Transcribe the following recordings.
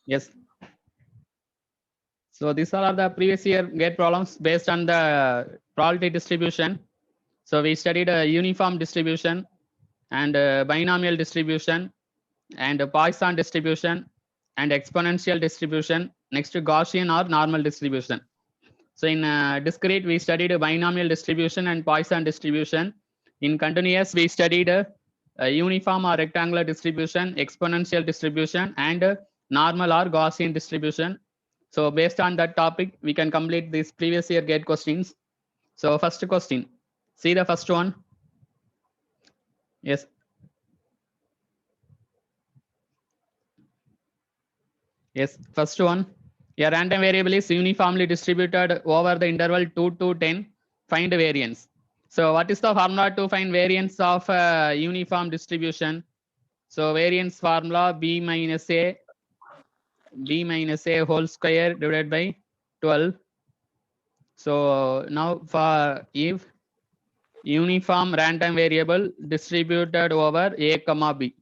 Yes. So these all are the previous year gate problems based on the probability distribution. So we studied a uniform distribution and binomial distribution and Poisson distribution and exponential distribution. Next to Gaussian or normal distribution. So in discrete, we studied a binomial distribution and Poisson distribution. In continuous, we studied a uniform or rectangular distribution, exponential distribution, and normal or Gaussian distribution. So based on that topic, we can complete these previous year gate questions. So first question, see the first one. Yes. Yes, first one. A random variable is uniformly distributed over the interval 2 to 10. Find variance. So what is the formula to find variance of uniform distribution? So variance formula b minus a whole square divided by 12. So now for if uniform random variable distributed over a comma b.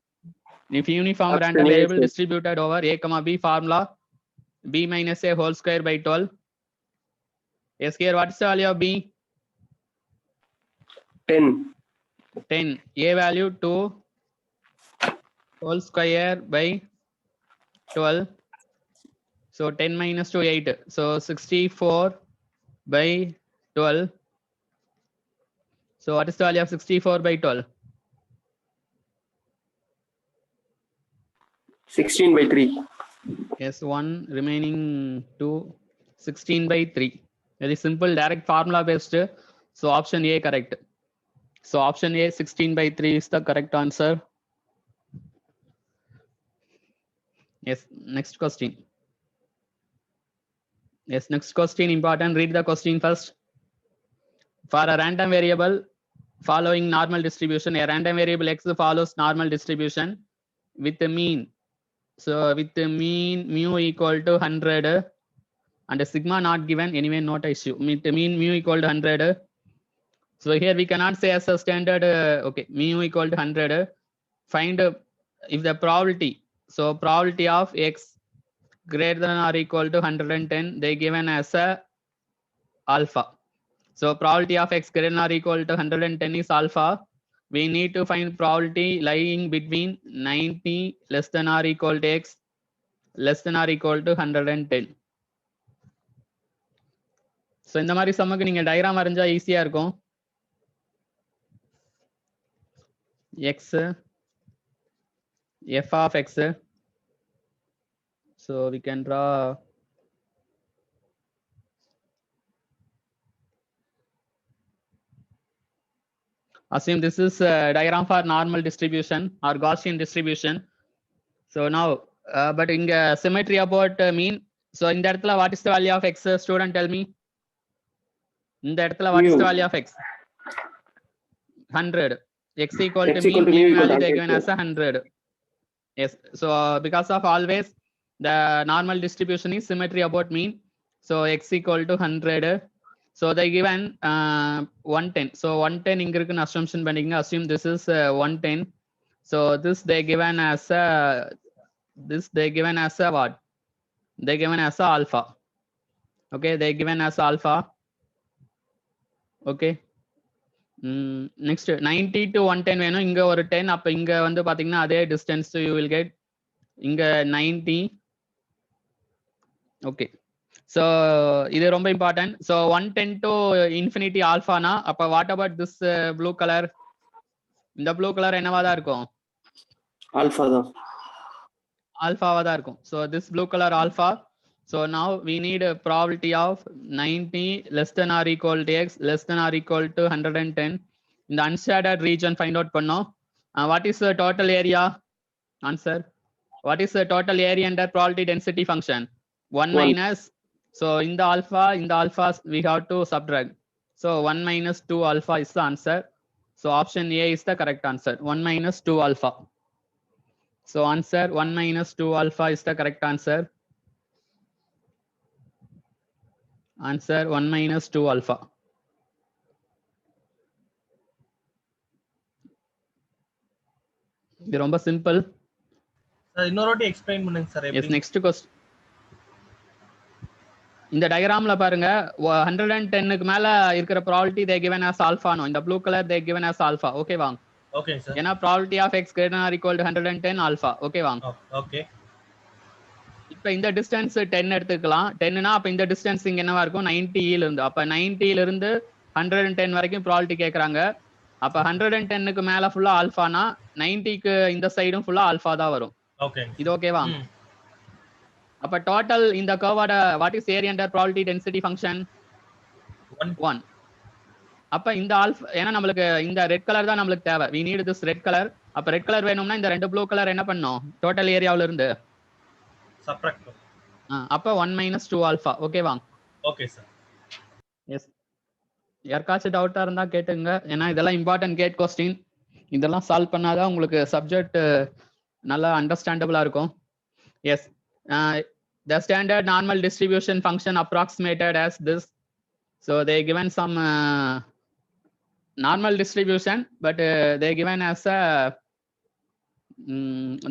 If uniform random variable distributed over a comma b, formula b minus a whole square by 12. Yes, here what is the value of b? 10. 10. A value 2 whole square by 12. So 10 minus 2, 8. So 64 by 12. So what is the value of 64 by 12? 16 by 3. Yes, 1 remaining 2, 16 by 3. Very simple, direct formula based. So option A correct. So option A, 16 by 3 is the correct answer. Yes, next question. Yes, next question important. Read the question first. For a random variable following normal distribution, a random variable x follows normal distribution with the mean. So with the mean mu equal to 100 and a sigma not given, anyway not issue. With the mean mu equal to 100. So here we cannot say as a standard, okay, mu equal to 100. Find if the probability, so probability of x greater than or equal to 110, they given as a alpha. So probability of x greater than or equal to 110 is alpha. We need to find probability lying between 90 less than or equal to x less than or equal to 110. So இந்த மாதிரி சம்முக்கு நீங்க diagram வரைஞ்சா ஈஸியா இருக்கும். x f of x. So we can draw assume this is a diagram for normal distribution or Gaussian distribution. So now but இங்க symmetry about mean. So இந்த இடத்துல what is the value of x? Student tell me. இந்த இடத்துல what is the value of x? 100. X equal to mean value they given as 100. Yes. So because of always the normal distribution is symmetry about mean. So x equal to 100. So they given 110. So 110 இங்க இருக்குன்னு assumption பண்ணிங்க. Assume this is 110. So this they given as a what? They given as a alpha. Okay, they given as alpha. Okay. Next 90 to 110 வேணும். இங்க ஒரு 10. அப்ப இங்க வந்து பாத்தீங்கன்னா அதே distance you will get இங்க 90. Okay. So இது ரொம்ப important. So 110 to infinity alpha na அப்ப what about this blue color? இந்த blue color என்னவா தான் இருக்கும்? Alpha தான். ஆல்பாவா தான் இருக்கும். So this blue color alpha. So now we need a probability of 90 less than or equal to x less than or equal to 110. In the unshaded region find out பண்ணோம். What is the total area? Answer. What is the total area under probability density function? 1 minus. So in the alpha we have to subtract. So 1 minus 2 alpha is the answer. So option A is the correct answer. 1 minus 2 alpha. So answer 1 minus 2 alpha is the correct answer. Answer 1 minus 2 alpha. இது ரொம்ப simple. இன்னொரு வாட்டி explain பண்ணுங்க sir. S, next question. இந்த டயகிராம்ல பாருங்க 110க்கு மேல இருக்கிற probability they given as alpha. No இந்த blue colour they given as alpha. Okay வாங்க. Okay sir. ஏன்னா probability of x greater than or equal to 110 alpha. Okay வாங்க. ஓகே. இப்போ இந்த டிஸ்டன்ஸ் 10 எடுத்துக்கலாம். 10னா அப்ப இந்த டிஸ்டன்ஸ் இங்க என்னவா இருக்கும்? 90 ல இருந்து. அப்ப 90 ல இருந்து 110 வரைக்கும் ப்ராபபிலிட்டி கேக்குறாங்க. அப்ப 110க்கு மேல ஃபுல்லா ஆல்பானா 90க்கு இந்த சைடும் ஃபுல்லா ஆல்பா தான் வரும். ஓகே. இது ஓகேவா? அப்ப டோட்டல் இந்த கர்வோட what is area under probability density function 1. அப்ப இந்த ஆல்பா, ஏன்னா நம்மளுக்கு இந்த ரெட் கலர் தான் நம்மளுக்கு தேவை. we need this red colour. அப்ப ரெட் கலர் வேணும்னா இந்த ரெண்டு ப்ளூ கலர் என்ன பண்ணும்? டோட்டல் ஏரியாவுல இருந்து சப்ட்ராக்ட். அப்ப 1 - 2 ஆல்பா. ஓகேவா? Okay sir. எஸ். யாருக்காச்சும் டவுட்டா இருந்தா கேட்டுங்க. ஏன்னா இதெல்லாம் இம்பார்ட்டன்ட் கேட் கொஸ்டின். இதெல்லாம் சால்வ் பண்ணாதான் உங்களுக்கு சப்ஜெக்ட் நல்லா அண்டர்ஸ்டாண்டபிளா இருக்கும். S. The standard normal distribution function approximated as this. So they given some normal distribution, but they given as a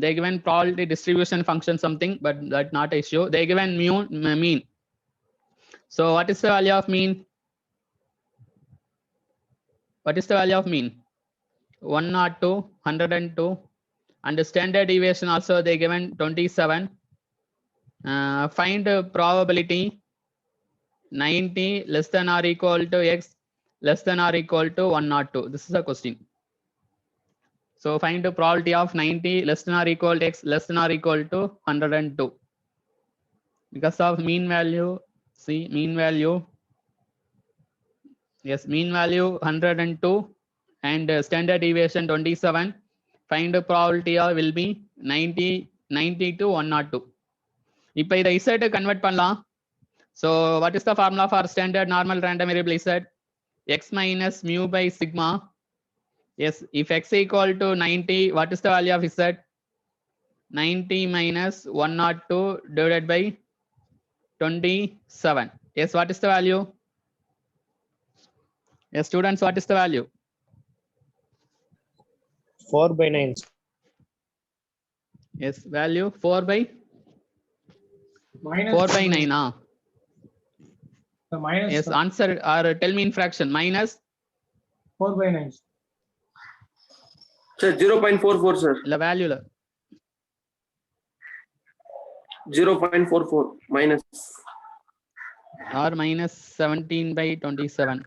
they given probability distribution function something, but that not issue. They given mean. So what is the value of mean? What is the value of mean? 102, 102, and the standard deviation also they given 27. Find probability 90 less than or equal to x less than or equal to 102. This is a question. So find the probability of 90 less than or equal to x less than or equal to 102. Because of mean value, see mean value. Yes, mean value 102 and standard deviation 27. Find the probability of will be 90 to 102. இப்போ இதை z convert பண்ணலாம். So what is the formula for standard normal random variable z? X minus mu by sigma. Yes, if x equal to 90, what is the value of z? 90 minus 102 divided by 27. Yes, what is the value? Yes, students, what is the value? 4/9. Yes, value 4/9. The minus. Yes, answer or tell me in fraction. Minus 4/9. Sir, 0.44, sir. the value. 0.44 minus. Or minus 17/27.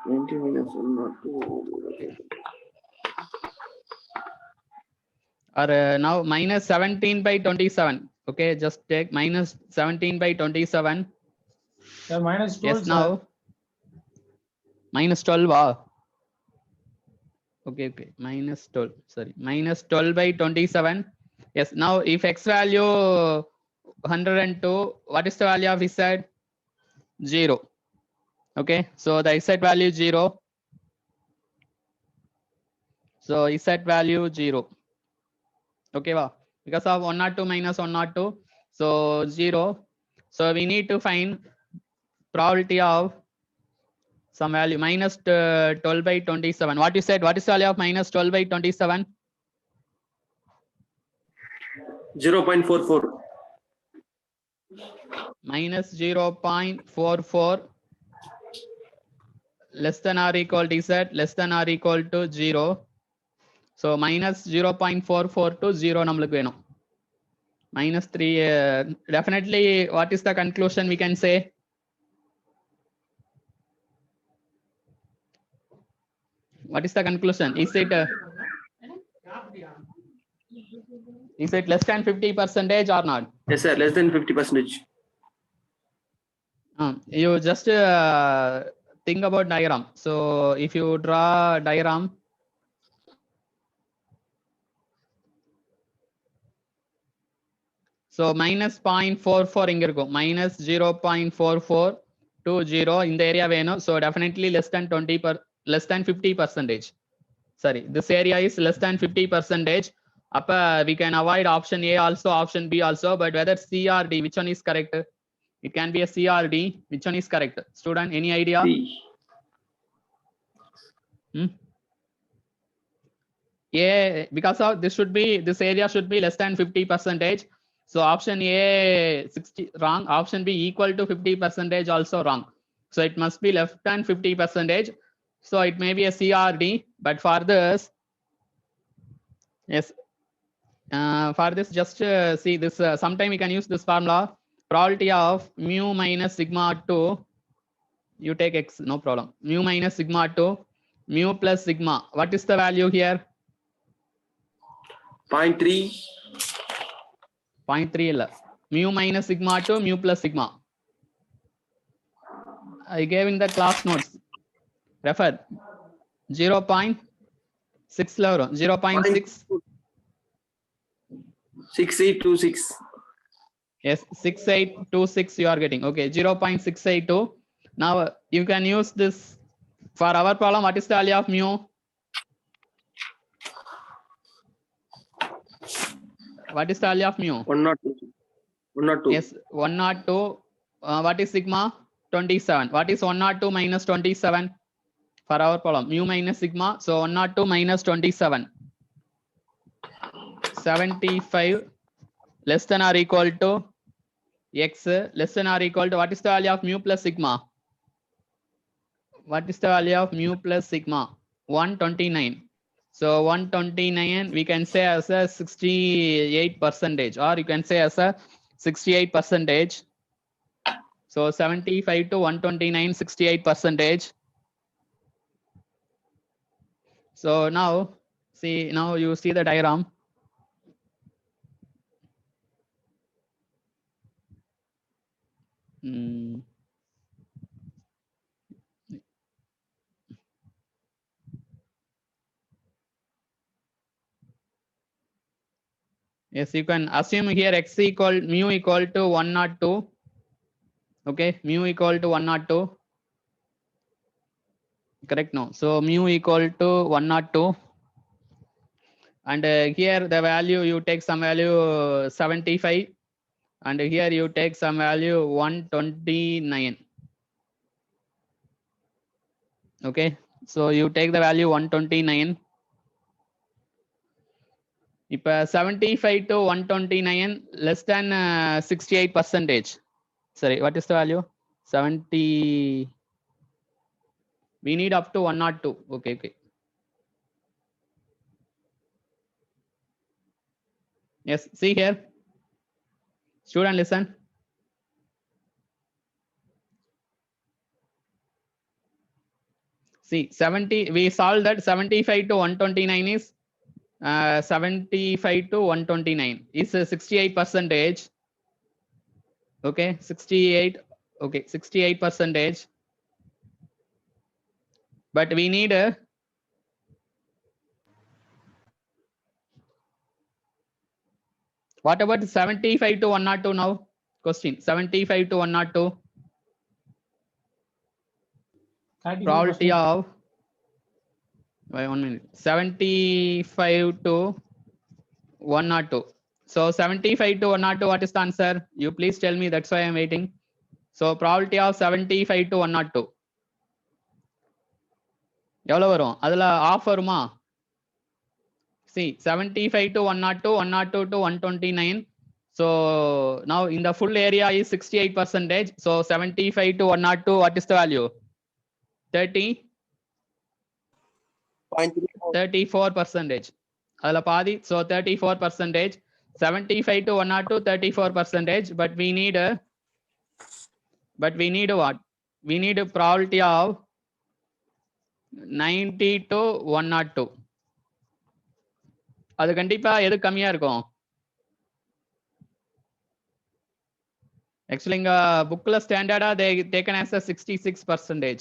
90 minus 102. Okay. Or now minus 17/27. Okay, just take minus 17/27. Sir, minus 12. Yes, now minus 12. Okay, minus 12. Sorry, minus 12/27. Yes, now if x value 102, what is the value of z? 0. Okay, so the z value 0. So z value 0. Okay, wow. Because of 102 minus 102, so 0. So we need to find probability of some value minus 12/27. What you said? What is the value of minus 12/27? 0.44. Minus 0.44 less than or equal to z less than or equal to 0. So minus 0.44 to 0 நம்மளுக்கு வேணும். Minus 3. Definitely, what is the conclusion we can say? What is the conclusion? Is it less than 50% or not? Yes, sir. Less than 50%. You just think about diagram. So if you draw diagram, so minus 0.44 இங்க இருக்கும். Minus 0.44 to 0 இந்த area வேணும். So definitely less than 50%. Sorry, this area is less than 50%. அப்ப we can avoid option A also, option B also, but whether C or D, which one is correct? It can be a C or D. Which one is correct? Student, any idea? C. A, because of this area should be less than 50%. So option A 60 wrong. Option B equal to 50% also wrong. So it must be less than 50%. So it may be a C or D. But for this, yes, for this just see this. Sometime we can use this formula. Probability of mu minus sigma 2. You take x, no problem. Mu minus sigma 2, mu plus sigma. What is the value here? 0.3. 0.3 illa. Mu minus sigma 2, mu plus sigma. I gave in the class notes. Refer. 0.6 level. 0.6. 6826. Yes, 6826 you are getting. Okay, 0.682. Now you can use this for our problem. What is the value of mu? What is the value of mu? 102. 102. Yes, 102. What is sigma? 27. What is 102 minus 27 for our problem? Mu minus sigma. So 102 minus 27. 75 less than or equal to x less than or equal to what is the value of mu plus sigma? What is the value of mu plus sigma? 129. So 129 we can say as a 68%, or you can say as a 68%. So 75 to 129, 68%. So now you see the diagram. Yes, you can assume here x equal mu equal to 102. Okay, mu equal to 102. Correct? No. So mu equal to 102. And here the value you take some value 75. And here you take some value 129. Okay, so you take the value 129. If 75 to 129 less than 68%. Sorry, what is the value? 70. We need up to 102. Okay. Yes, see here. Student, listen. See, 70. We solved that 75 to 129 is 75 to 129 is 68%. Okay, 68. Okay, 68%. But we need a what about 75 to 102 now? Question 75 to 102. Probability of 1 minute 75 to 102. So 75 to 102, what is the answer? You please tell me, that's why I'm waiting. So probability of 75 to 102. எவ்வளவு வரும்? அதுல of வருமா? See, 75 to 102, 102 to 129. So now in the full area is 68%. So 75 to 102, what is the value? 34%. அதுல பாதி. So 34%. 75 to 102, 34%. But we need what? We need a probability of 90 to 102. அது கண்டிப்பா எது கம்மியா இருக்கும்? Actually இங்க புக்ல ஸ்டாண்டர்டா they taken as a 66%.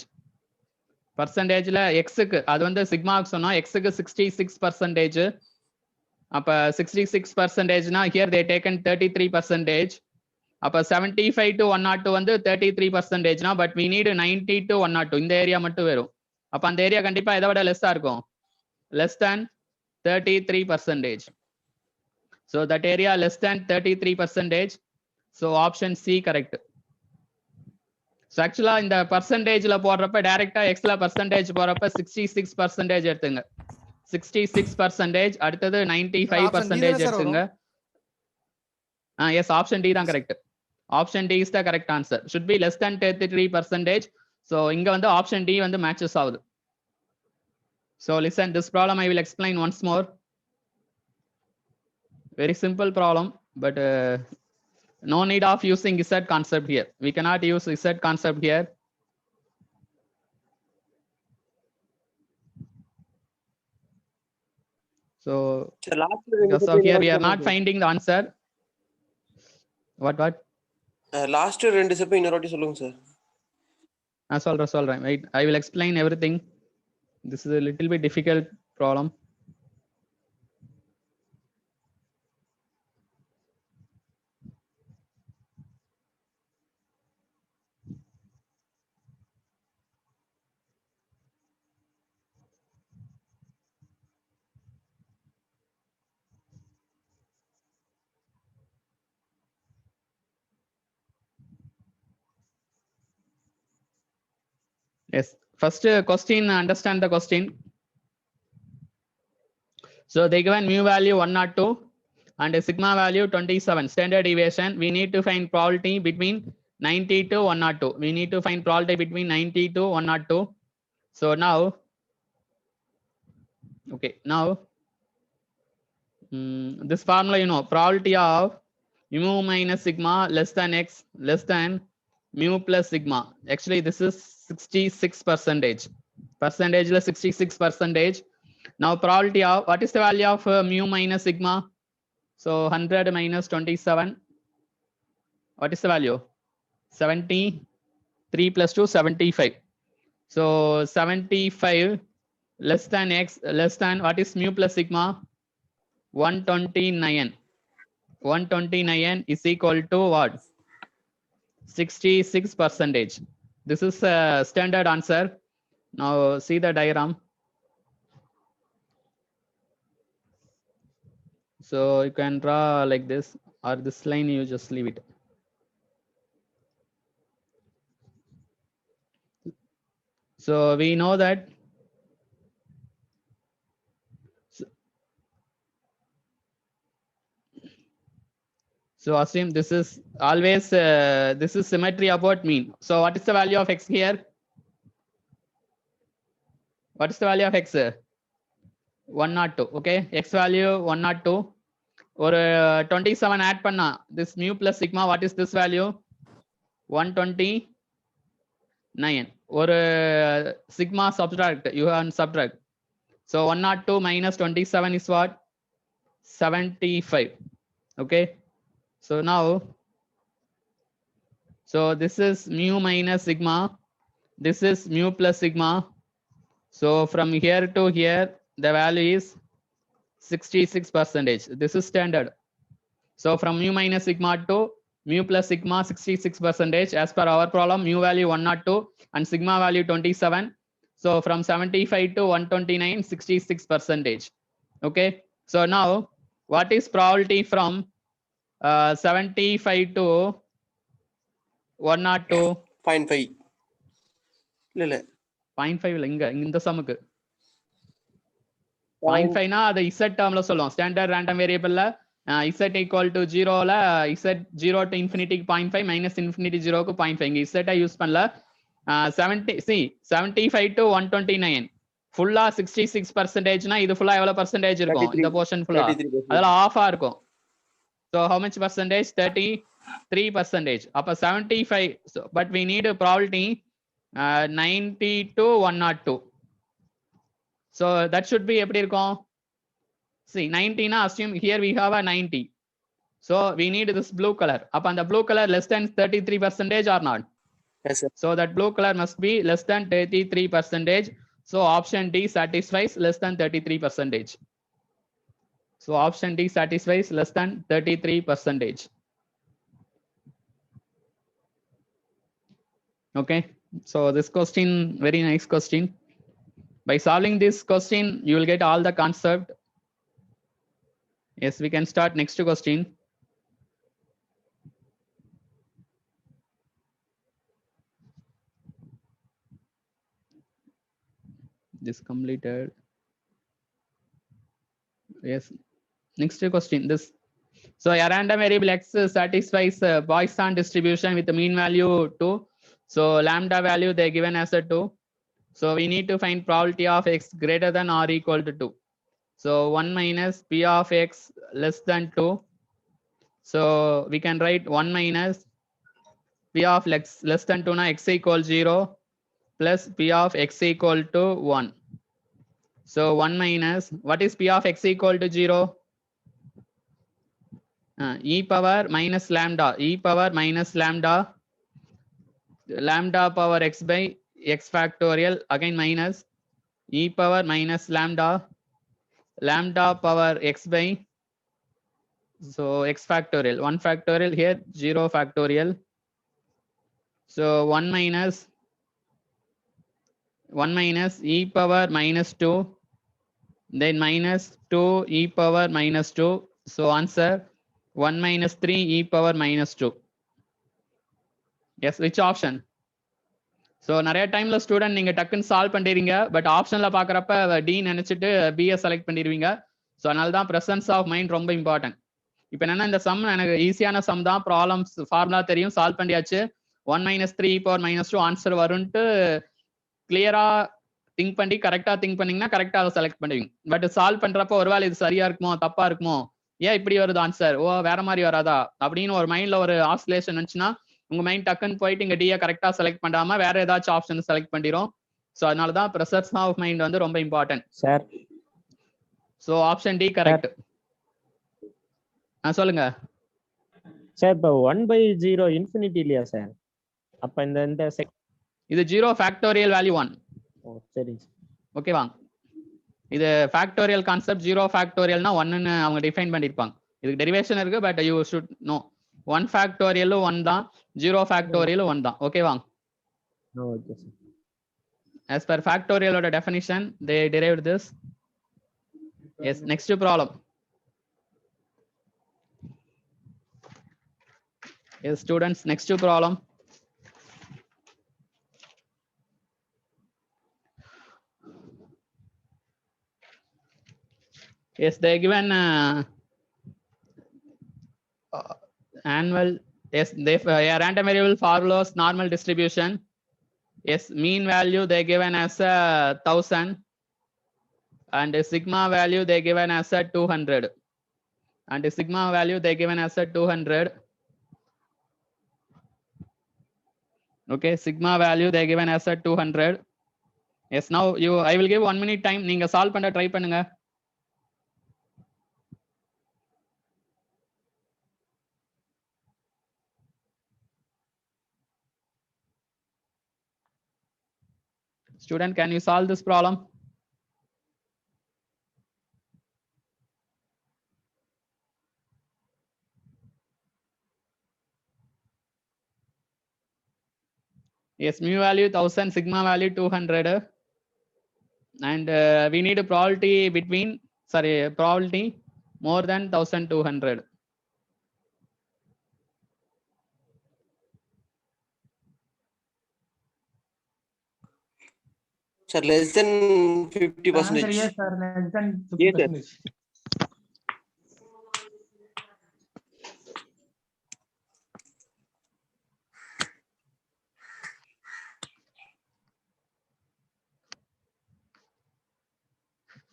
பர்சன்டேஜ்ல எக்ஸுக்கு அது வந்து சிக்மாவுக்கு சொன்னா எக்ஸுக்கு 66%. அப்ப 66%னா here they taken 33%. அப்ப 75 to 102 வந்து 33%னா பட் we need 90 to 102. இந்த ஏரியா மட்டும் வரும். அப்ப அந்த ஏரியா கண்டிப்பா எதை விட லெஸ்ஸா இருக்கும்? less than 33%. So that area less than 33%. So option C correct. So actually இந்த பர்சன்டேஜ்ல போடுறப்ப டைரக்டா எக்ஸ்ல பர்சன்டேஜ் போடுறப்ப 66% எடுத்துங்க. 66%, அடுத்தது 95% எடுத்துங்க. Yes, option D தான் correct. Option D is the correct answer. Should be less than 33%. So இங்க வந்து option D வந்து matches ஆகுது. So listen, this problem I will explain once more. Very simple problem, but no need of using Z concept here. We cannot use Z concept here. So Sir, last because of here we are not finding the answer. What? Last ரெண்டு step இன்னொரு வாட்டி சொல்லுங்க sir. நான் சொல்றேன். Wait, I will explain everything. This is a little bit difficult problem. Yes, first question, understand the question. So they given mu value 102 and sigma value 27, standard deviation. We need to find probability between 90 to 102. We need to find probability between 90 to 102. So now, okay, now this formula, you know, probability of mu minus sigma less than x less than mu plus sigma. Actually, this is 66%. Percentage is 66%. Now probability of, what is the value of mu minus sigma? So 100 minus 27. What is the value? 73 plus 2, 75. So 75 less than x less than, what is mu plus sigma? 129. 129 is equal to what? 66%. This is a standard answer. Now see the diagram. So you can draw like this, or this line you just leave it. So we know that so assume this is always this is symmetry about mean. So what is the value of x here? What is the value of x? 102. Okay, x value 102. Or 27 add panna, this mu plus sigma, what is this value? 129. Or sigma subtract, you have subtract. So 102 minus 27 is what? 75. Okay, so now, so this is mu minus sigma, this is mu plus sigma. So from here to here the value is 66%. This is standard. So from mu minus sigma to mu plus sigma, 66%. As per our problem, mu value 102 and sigma value 27. So from 75 to 129, 66%. Okay, so now what is probability from 75 to 102? 0.5 இல்ல 0.5 இல்ல, இந்த சமுக்கு 0.5 னா அது z டேர்ம்ல சொல்லுவோம். Standard random வேரியபிள்ல z equal to 0ல z 0 to infinity 0.5 minus infinity 0 க்கு 0.5. இங்க z யூஸ் பண்ணல. 75 to 129 ஃபுல்லா 66% னா இது ஃபுல்லா எவ்வளவு percentage இருக்கும்? இந்த போர்ஷன் ஃபுல்லா 33%. அதெல்லாம் ஆஃபா இருக்கும். So how much percentage? 33%. அப்ப 75. So, but we need a probability 90 to 102. So that should be எப்படி இருக்கும்? See 90 na assume here we have a 90. So we need this blue color. Up on the blue color less than 33% or not? Yes, sir. So that blue color must be less than 33%. So option D satisfies less than 33%. So option D satisfies less than 33%. Okay, so this question, very nice question. By solving this question, you will get all the concept. Yes, we can start next question. This completed. Yes. Next question. This. So a random variable x satisfies Poisson distribution with the mean value 2. So lambda value they given as a 2. So we need to find probability of x greater than or equal to 2. So 1 minus p of x less than 2. So we can write 1 minus p of x less than 2 na x equal 0 plus p of x equal to 1. So 1 minus, what is p of x equal to 0? E power minus lambda, e power minus lambda, lambda power x by x factorial, again minus e power minus lambda, lambda power x by, so x factorial, 1 factorial here, 0 factorial. So 1 minus e power minus 2, then minus 2 e power minus 2. So answer 1 minus 3 e power minus 2. Yes, which option? So நிறைய டைம்ல student நீங்க டக்குன்னு solve பண்ணிடுறீங்க, but ஆப்ஷன்ல பாக்குறப்ப D நினைச்சிட்டு BA select பண்ணிடுவீங்க. So அதனால தான் பிரசன்ஸ் ஆஃப் மைண்ட் ரொம்ப இம்பார்ட்டன்ட். இப்போ என்னன்னா இந்த சம் எனக்கு ஈஸியான சம் தான், ப்ராப்ளம்ஸ் ஃபார்முலா தெரியும், சால்வ் பண்ணியாச்சு. 1 minus 3 e power minus 2 answer வரும்ட்டு கிளியரா திங்க் பண்ணி கரெக்டா திங்க் பண்ணீங்கன்னா கரெக்டா அதை செலக்ட் பண்ணுவீங்க. பட் சால்வ் பண்றப்ப ஒருவேளை இது சரியா இருக்குமோ தப்பா இருக்குமோ, ஏன் இப்படி வருது ஆன்சர், ஓ வேற மாதிரி வராதா அப்படின்னு ஒரு மைண்ட்ல ஒரு ஆசிலேஷன் இருந்துச்சுன்னா உங்க மைண்ட் டக்குன்னு போயிட்டு இங்க டியை கரெக்டா செலக்ட் பண்ணாம வேற ஏதாச்சும் ஆப்ஷன் செலக்ட் பண்ணிடும். ஸோ அதனாலதான் ப்ரெசன்ஸ் ஆஃப் மைண்ட் வந்து ரொம்ப important sir. So option D correct. சொல்லுங்க சார். இப்போ 1/0 இன்ஃபினிட்டி இல்லையா சார்? அப்ப இந்த இது 0 ஃபேக்டோரியல் வேல்யூ 1. ஓ சரி. ஓகேவா, இது ஃபேக்டோரியல் கான்செப்ட். 0 ஃபேக்டோரியல்னா 1ன்னு அவங்க டிஃபைன் பண்ணிருப்பாங்க. இதுக்கு டெரிவேஷன் இருக்கு, பட் யூ ஷுட் நோ 1 ஃபேக்டோரியலும் 1 தான், 0 ஃபேக்டோரியலும் 1 தான். ஓகேவா? Okay sir. As per factorial definition, they derived this. Yes, next problem. Yes, students, next problem. Yes, they given annual. Yes, they a random variable follows normal distribution. Yes, mean value they given as 1000, and sigma value they given as 200, and sigma value they given as 200. Okay, sigma value they given as 200. Yes, now I will give 1 minute time. நீங்க solve பண்ண try பண்ணுங்க. Student, can you solve this problem? Yes, mu value 1000, sigma value 200, and we need a probability between, probability more than 1200. Sir, less than 50%. Answer yes, sir. Less than Yes, sir. 50%.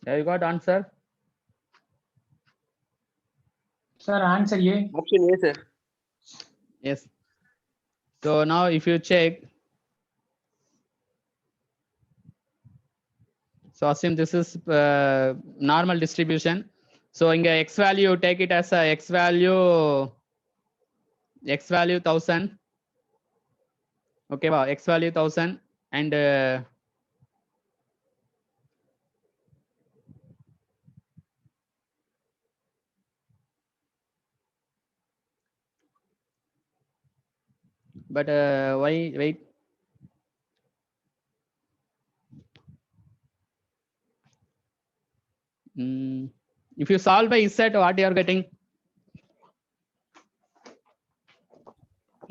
Have you got answer? Sir, answer A. Option A, sir. Yes. So now if you check, so assume this is normal distribution. So in x value, take it as a x value 1000. Okay, wow, x value 1000, and but why wait? If you solve by z, what you are getting?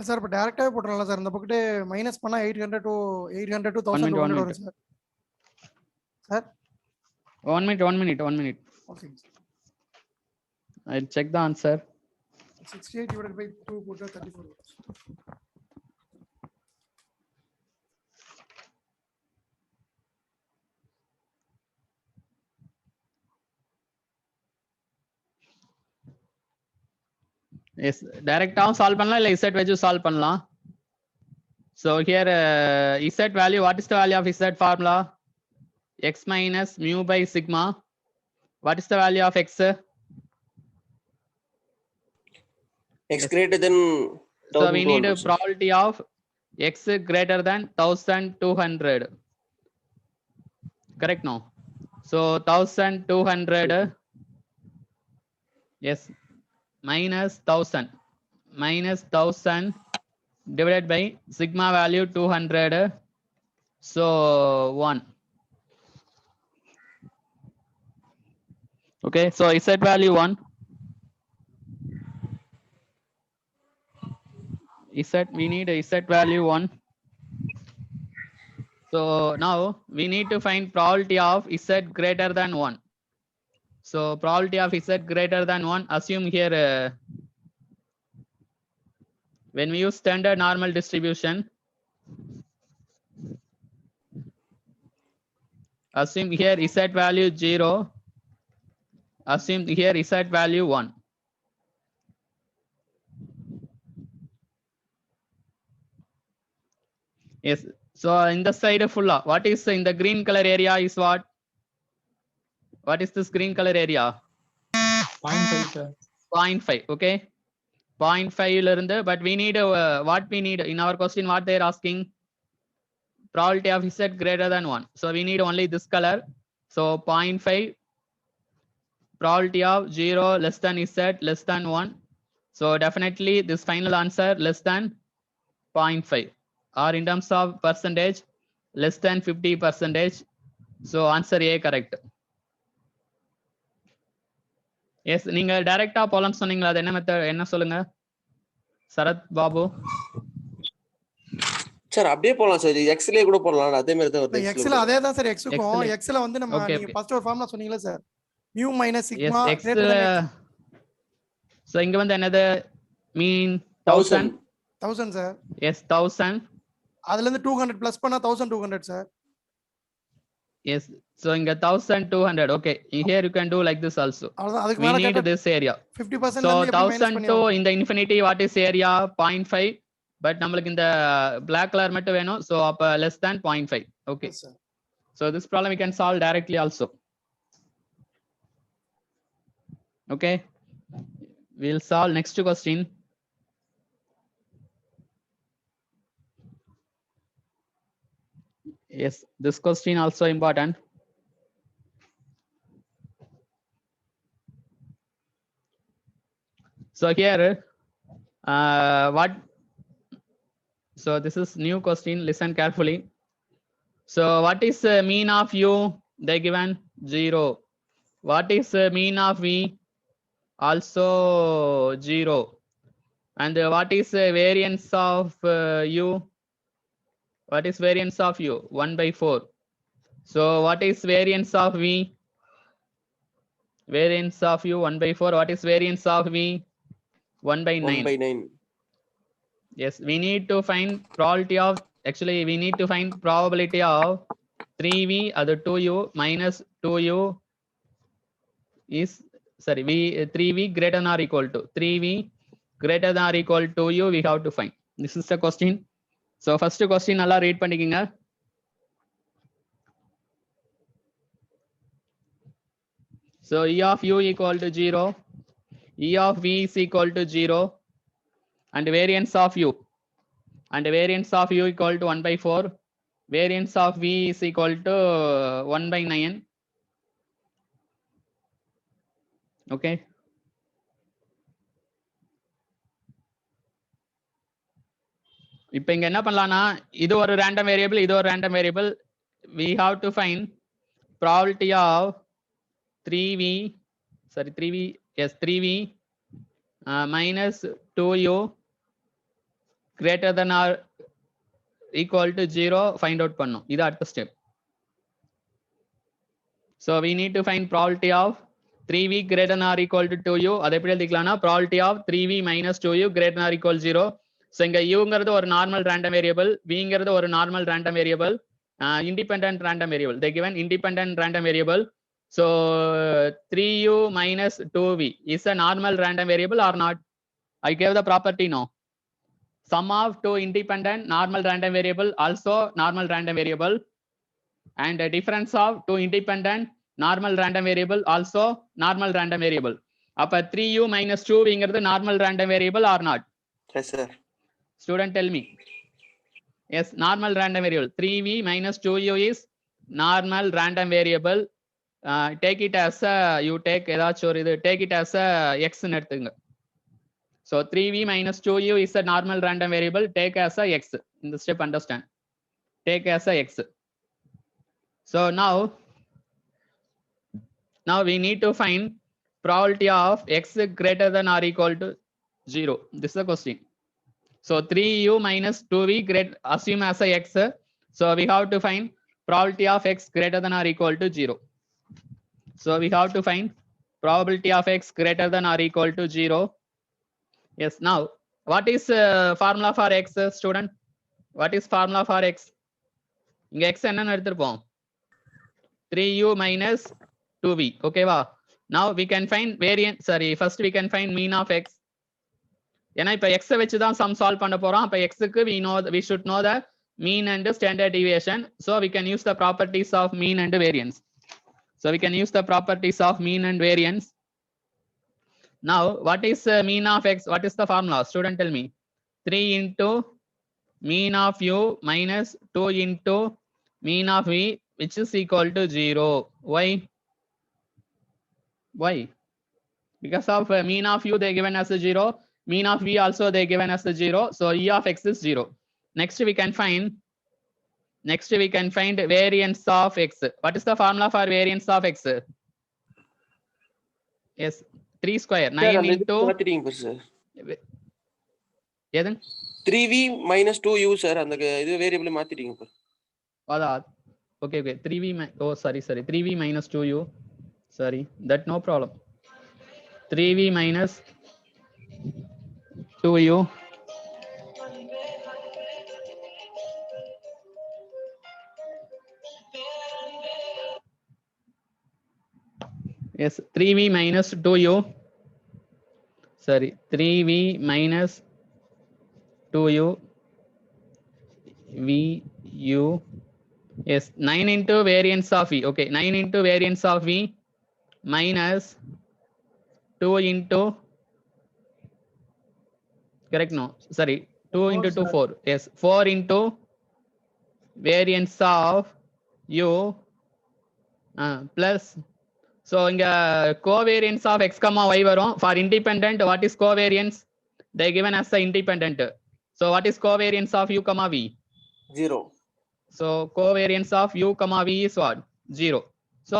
Sir இப்போ டைரக்டாவே போட்டுறலாம் sir. இந்த பக்கத்து minus பண்ணா 800 to 1200 வரும் sir. Sir 1 minute. Okay. I'll check the answer. 68 divided by 2 போட்டா 34 வரும். Yes, direct solve பண்ணலாம் இல்ல z வச்சு solve பண்ணலாம். So here z value, what is the value of z formula? X minus mu by sigma. What is the value of x? X greater than So we need a 1200, sir. probability of x greater than 1200. Correct no? So 1200, yes, minus 1000 divided by sigma value 200. So 1. Okay, so z value 1. We need a z value 1. So now we need to find probability of z greater than 1. So probability of z greater than 1, assume here when we use standard normal distribution, assume here z value 0, assume here z value 1. Yes, so in the side full, what is in the green color area is what? What is this green color area? 0.5 sir. 0.5, okay. 0.5 ல but we need what we need in our question, what they are asking, probability of z greater than 1. So we need only this color. So 0.5, probability of 0 less than z less than 1. So definitely this final answer less than 0.5, or in terms of percentage less than 50%. So answer A correct. Yes, நீங்க டைரக்டா போலாம் சொன்னீங்களா, அது என்ன method, என்ன சொல்லுங்க Sarath Babu? Sir அப்படியே போலாம் சார், x லயே கூட போடலாம், அதே மாதிரி தான் இந்த வருது. x ல அதே தான் சார் x க்கும் X ல. x ல வந்து நம்ம Okay, நீங்க okay. ஃபர்ஸ்ட் ஒரு ஃபார்முலா சொன்னீங்களா sir, mu minus Yes, sigma x. greater than x. So இங்க வந்து என்னது மீன் 1000. 1000 சார். Yes, 1000. அதுல இருந்து 200 பிளஸ் பண்ணா 1200 சார். Yes, so இங்க 1200. Okay, here you can do like this also. அவ்வளவுதான், அதுக்கு We மேல need கேட்டா this area. 50% So ல இருந்து எப்படி மைனஸ் 1000 பண்ணி to ஆகணும்? in the infinity, what is area? 0.5. But நம்மளுக்கு இந்த black color மட்டும் வேணும். So அப்ப less than 0.5. Okay. Yes, sir. So this problem we can solve directly also. Okay. We'll solve next question. Yes, this question also important. So here, what? So this is new question. Listen carefully. So what is the mean of u? They given 0. What is the mean of v? Also 0. And what is the variance of u? What is variance of u? 1/4. So what is variance of v? Variance of u 1/4. What is variance of v? 1/9. 1/9. Yes, we need to find probability of, actually we need to find probability of 3v, other 2u minus 2u is, sorry, 3v greater than or equal to 3v greater than or equal to u, we have to find. This is the question. So first question நல்லா read பண்ணிக்கங்க. So E of u equal to 0, E of v is equal to 0, and variance of u, and variance of u equal to 1/4, variance of v is equal to 1/9. Okay. இப்போ இங்க என்ன பண்ணலாம்னா, இது ஒரு random variable, இது ஒரு random variable. We have to find probability of 3v, sorry 3v, yes 3v minus 2u greater than or equal to 0 find out பண்ணும். இது அடுத்த step. So we need to find probability of 3v greater than or equal to 2u. அதை எப்படி எழுதிக்கலாம்னா probability of 3v minus 2u greater than or equal to 0. So இங்க uங்கிறது ஒரு normal random variable, vங்கிறது ஒரு normal random variable, independent random variable. They given independent random variable. So 3u minus 2v is a normal random variable or not? I gave the property no. Sum of two independent normal random variable also normal random variable, and the difference of two independent normal random variable also normal random variable. அப்ப 3u minus 2vங்கிறது normal random variable or not? Yes, sir. Student, tell me. Yes, normal random variable. 3v minus 2u is normal random variable. Take it as a, you take ஏதாச்சும் ஒரு இது, take it as a x ன்னு எடுத்துங்க. So 3v minus 2u is a normal random variable. Take as a x. In the step, understand. Take as a x. So now we need to find probability of x greater than or equal to 0. This is the question. So 3u minus 2v assume as a x. So we have to find probability of x greater than or equal to 0. So we have to find probability of x greater than or equal to 0. Yes, now what is formula for x, student? What is formula for x? இங்க x என்னன்னு எடுத்துப்போம், 3u minus 2v. okay வா? Now we can find variance, sorry, first we can find mean of x. ஏன்னா இப்ப x வச்சு தான் sum solve பண்ண போறோம். அப்ப x க்கு we should know the mean and standard deviation. So we can use the properties of mean and variance. So we can use the properties of mean and variance. Now what is mean of x? What is the formula? Student, tell me. 3 into mean of u minus 2 into mean of v, which is equal to 0. Why? Because of mean of u they given as a 0, mean of v also they given as a 0. So e of x is 0. Next we can find variance of x. What is the formula for variance of x? Yes, 3 square 9 into மாத்திட்டீங்க பாரு sir. எது 3v minus 2u sir, அந்த இது variable மாத்திட்டீங்க பாரு. அதா okay 3v oh sorry 3v minus 2u, sorry, that no problem. 3v minus 2u yes 3v minus 2u, sorry 3v minus 2u vu, yes 9 into variance of v. okay, 9 into variance of v minus 2 into, correct, no, sorry, 2 into 2 4, yes 4 into variance of u plus, so inga covariance of x comma y varum. For independent, what is covariance? They given as the independent. So what is covariance of u comma v? 0. So covariance of u comma v is what? 0. So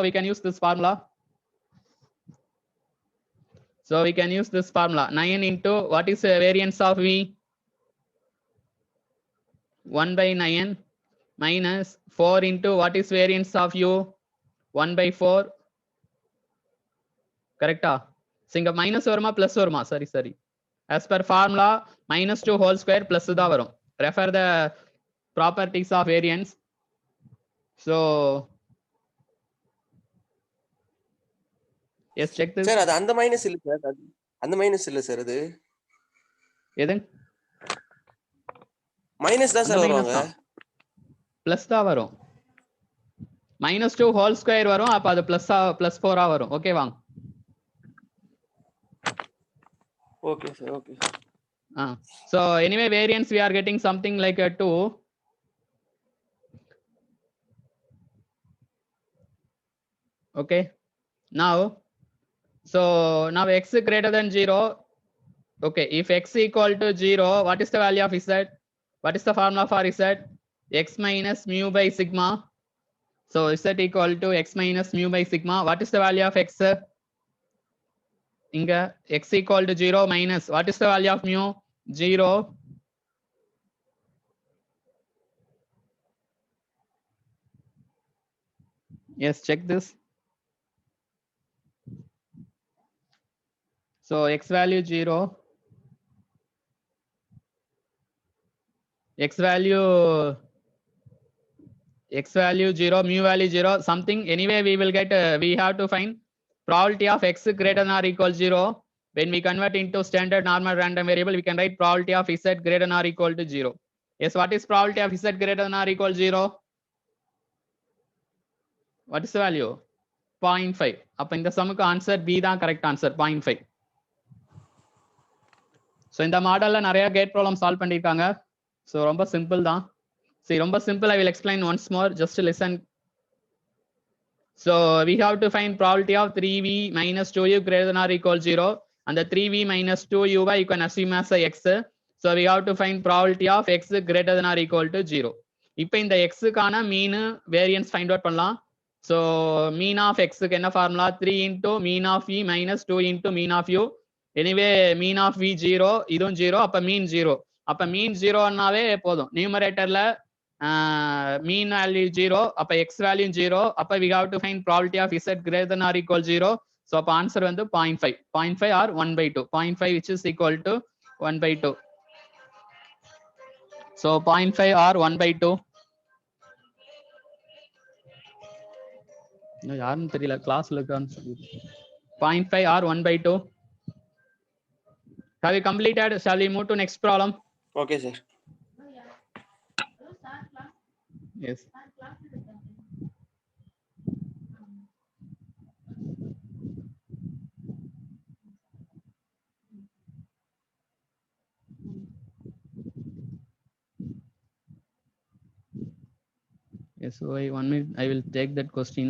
we can use this formula. So we can use this formula. 9 into what is variance of v? 1 by 9 minus 4 into what is variance of u? 1 by 4. correct? So inga minus varuma plus varuma? Sorry. As per formula, minus 2 whole square plus da varum. Refer the properties of variance. So yes, check this. Sir அது அந்த minus இல்ல sir, அந்த minus இல்ல sir, அது எது minus தான் sir வருவாங்க. Plus தான் வரும். minus 2 whole square வரும். அப்ப அது plus 4 வரும். ஓகே வாங்க. Okay sir, okay. So anyway, variance we are getting something like a 2. Okay. Now x greater than 0. Okay, if x equal to 0, what is the value of z? What is the formula for z? X minus mu by sigma. So z equal to x minus mu by sigma. What is the value of x? Inga x equal to 0 minus what is the value of mu? 0. Yes, check this. So x value 0, x value 0, mu value 0, something. Anyway, we will get, we have to find probability of x greater than or equal 0. When we convert into standard normal random variable, we can write probability of z greater than or equal to 0. Yes, what is probability of z greater than or equal 0? What is the value? 0.5. அப்ப இந்த சம்முக்கு answer B தான் correct answer 0.5. So இந்த மாடல்ல நிறைய gate problem solve பண்ணிருக்காங்க. So ரொம்ப simple தான். சரி, ரொம்ப simple. I will explain once more. Just listen. So we have to find probability of 3v minus 2u greater than or equal 0. And the 3v minus 2u you can assume as a x. So we have to find probability of x greater than or equal to 0. இப்போ இந்த x கான மீன் variance find out பண்ணலாம். So mean of x க்கு என்ன formula? 3 into mean of v minus 2 into mean of u. Anyway mean of v 0, இதுவும் 0, அப்ப mean 0. அப்ப mean 0னாவே போதும். நியூமரேட்டர்ல mean value 0, அப்ப x value 0, அப்ப we have to find probability of z greater than or equal 0. So அப்ப answer வந்து 0.5. 0.5 or 1/2. 0.5 which is equal to 1/2. So 0.5 or 1/2. யாருன்னு தெரியல, கிளாஸ்ல இருக்கான்னு சொல்லி. 0.5 or 1/2. Have you completed? Shall we move to next problem? Okay, sir. Yes. Yes, so 1 minute, I will take that question.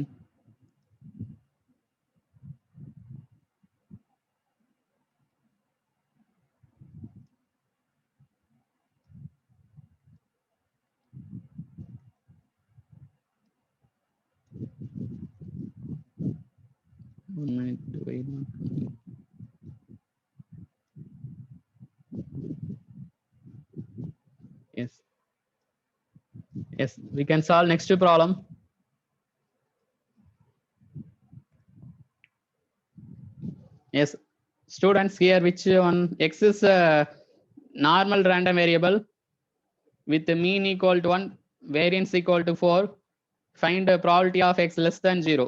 One minute, wait. Yes. Yes, we can solve next problem. Yes, students, here which one? X is a normal random variable with the mean equal to 1, variance equal to 4. Find the probability of x less than 0.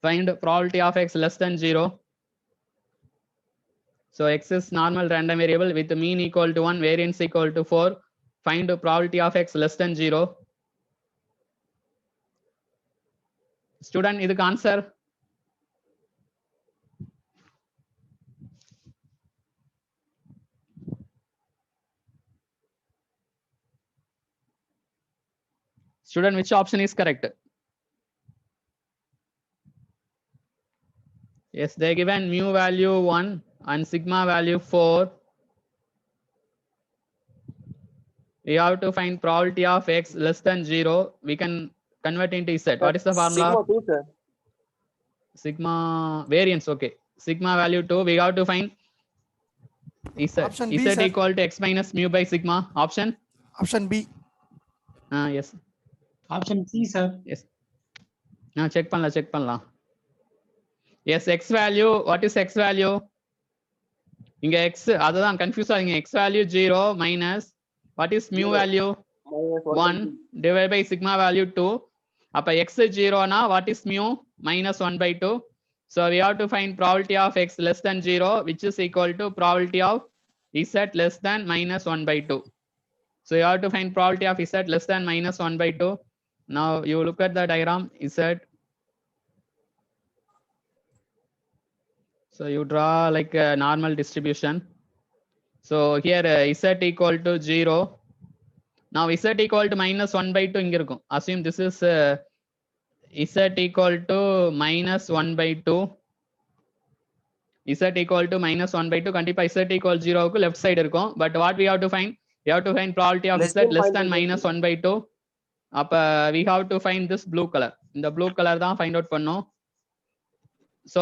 Find probability of x less than 0. So x is normal random variable with the mean equal to 1, variance equal to 4. Find the probability of x less than 0. Student, இதுக்கு answer? Student, which option is correct? Yes, they given mu value 1 and sigma value 4. We have to find probability of x less than 0. We can convert into z. What is the formula? Sigma 2, sir. Sigma variance. Okay. Sigma value 2. We have to find z. Option B, Z sir. equal to x minus mu by sigma. Option? Option B. Yes. Option C sir. Yes. Check பண்ணலாம். Yes, x value. What is x value? இங்க x, அதுதான் confuse ஆகுங்க. x value 0 minus what is mu value? Minus 1 divided by sigma value 2. அப்ப x 0 na what is mu? Minus 1/2. So we have to find probability of x less than 0, which is equal to probability of z less than minus 1/2. So you have to find probability of z less than minus 1/2. Now you look at the diagram z. So you draw like a normal distribution. So here z equal to 0. Now z equal to minus 1/2 இங்க இருக்கும். Assume this is z equal to minus 1/2. z equal to minus 1/2. கண்டிப்பா z equal 0க்கு left side இருக்கும். But what we have to find? We have to find probability of z less than minus 1/2. அப்ப we have to find this blue color. இந்த blue color தான் find out பண்ணோம். So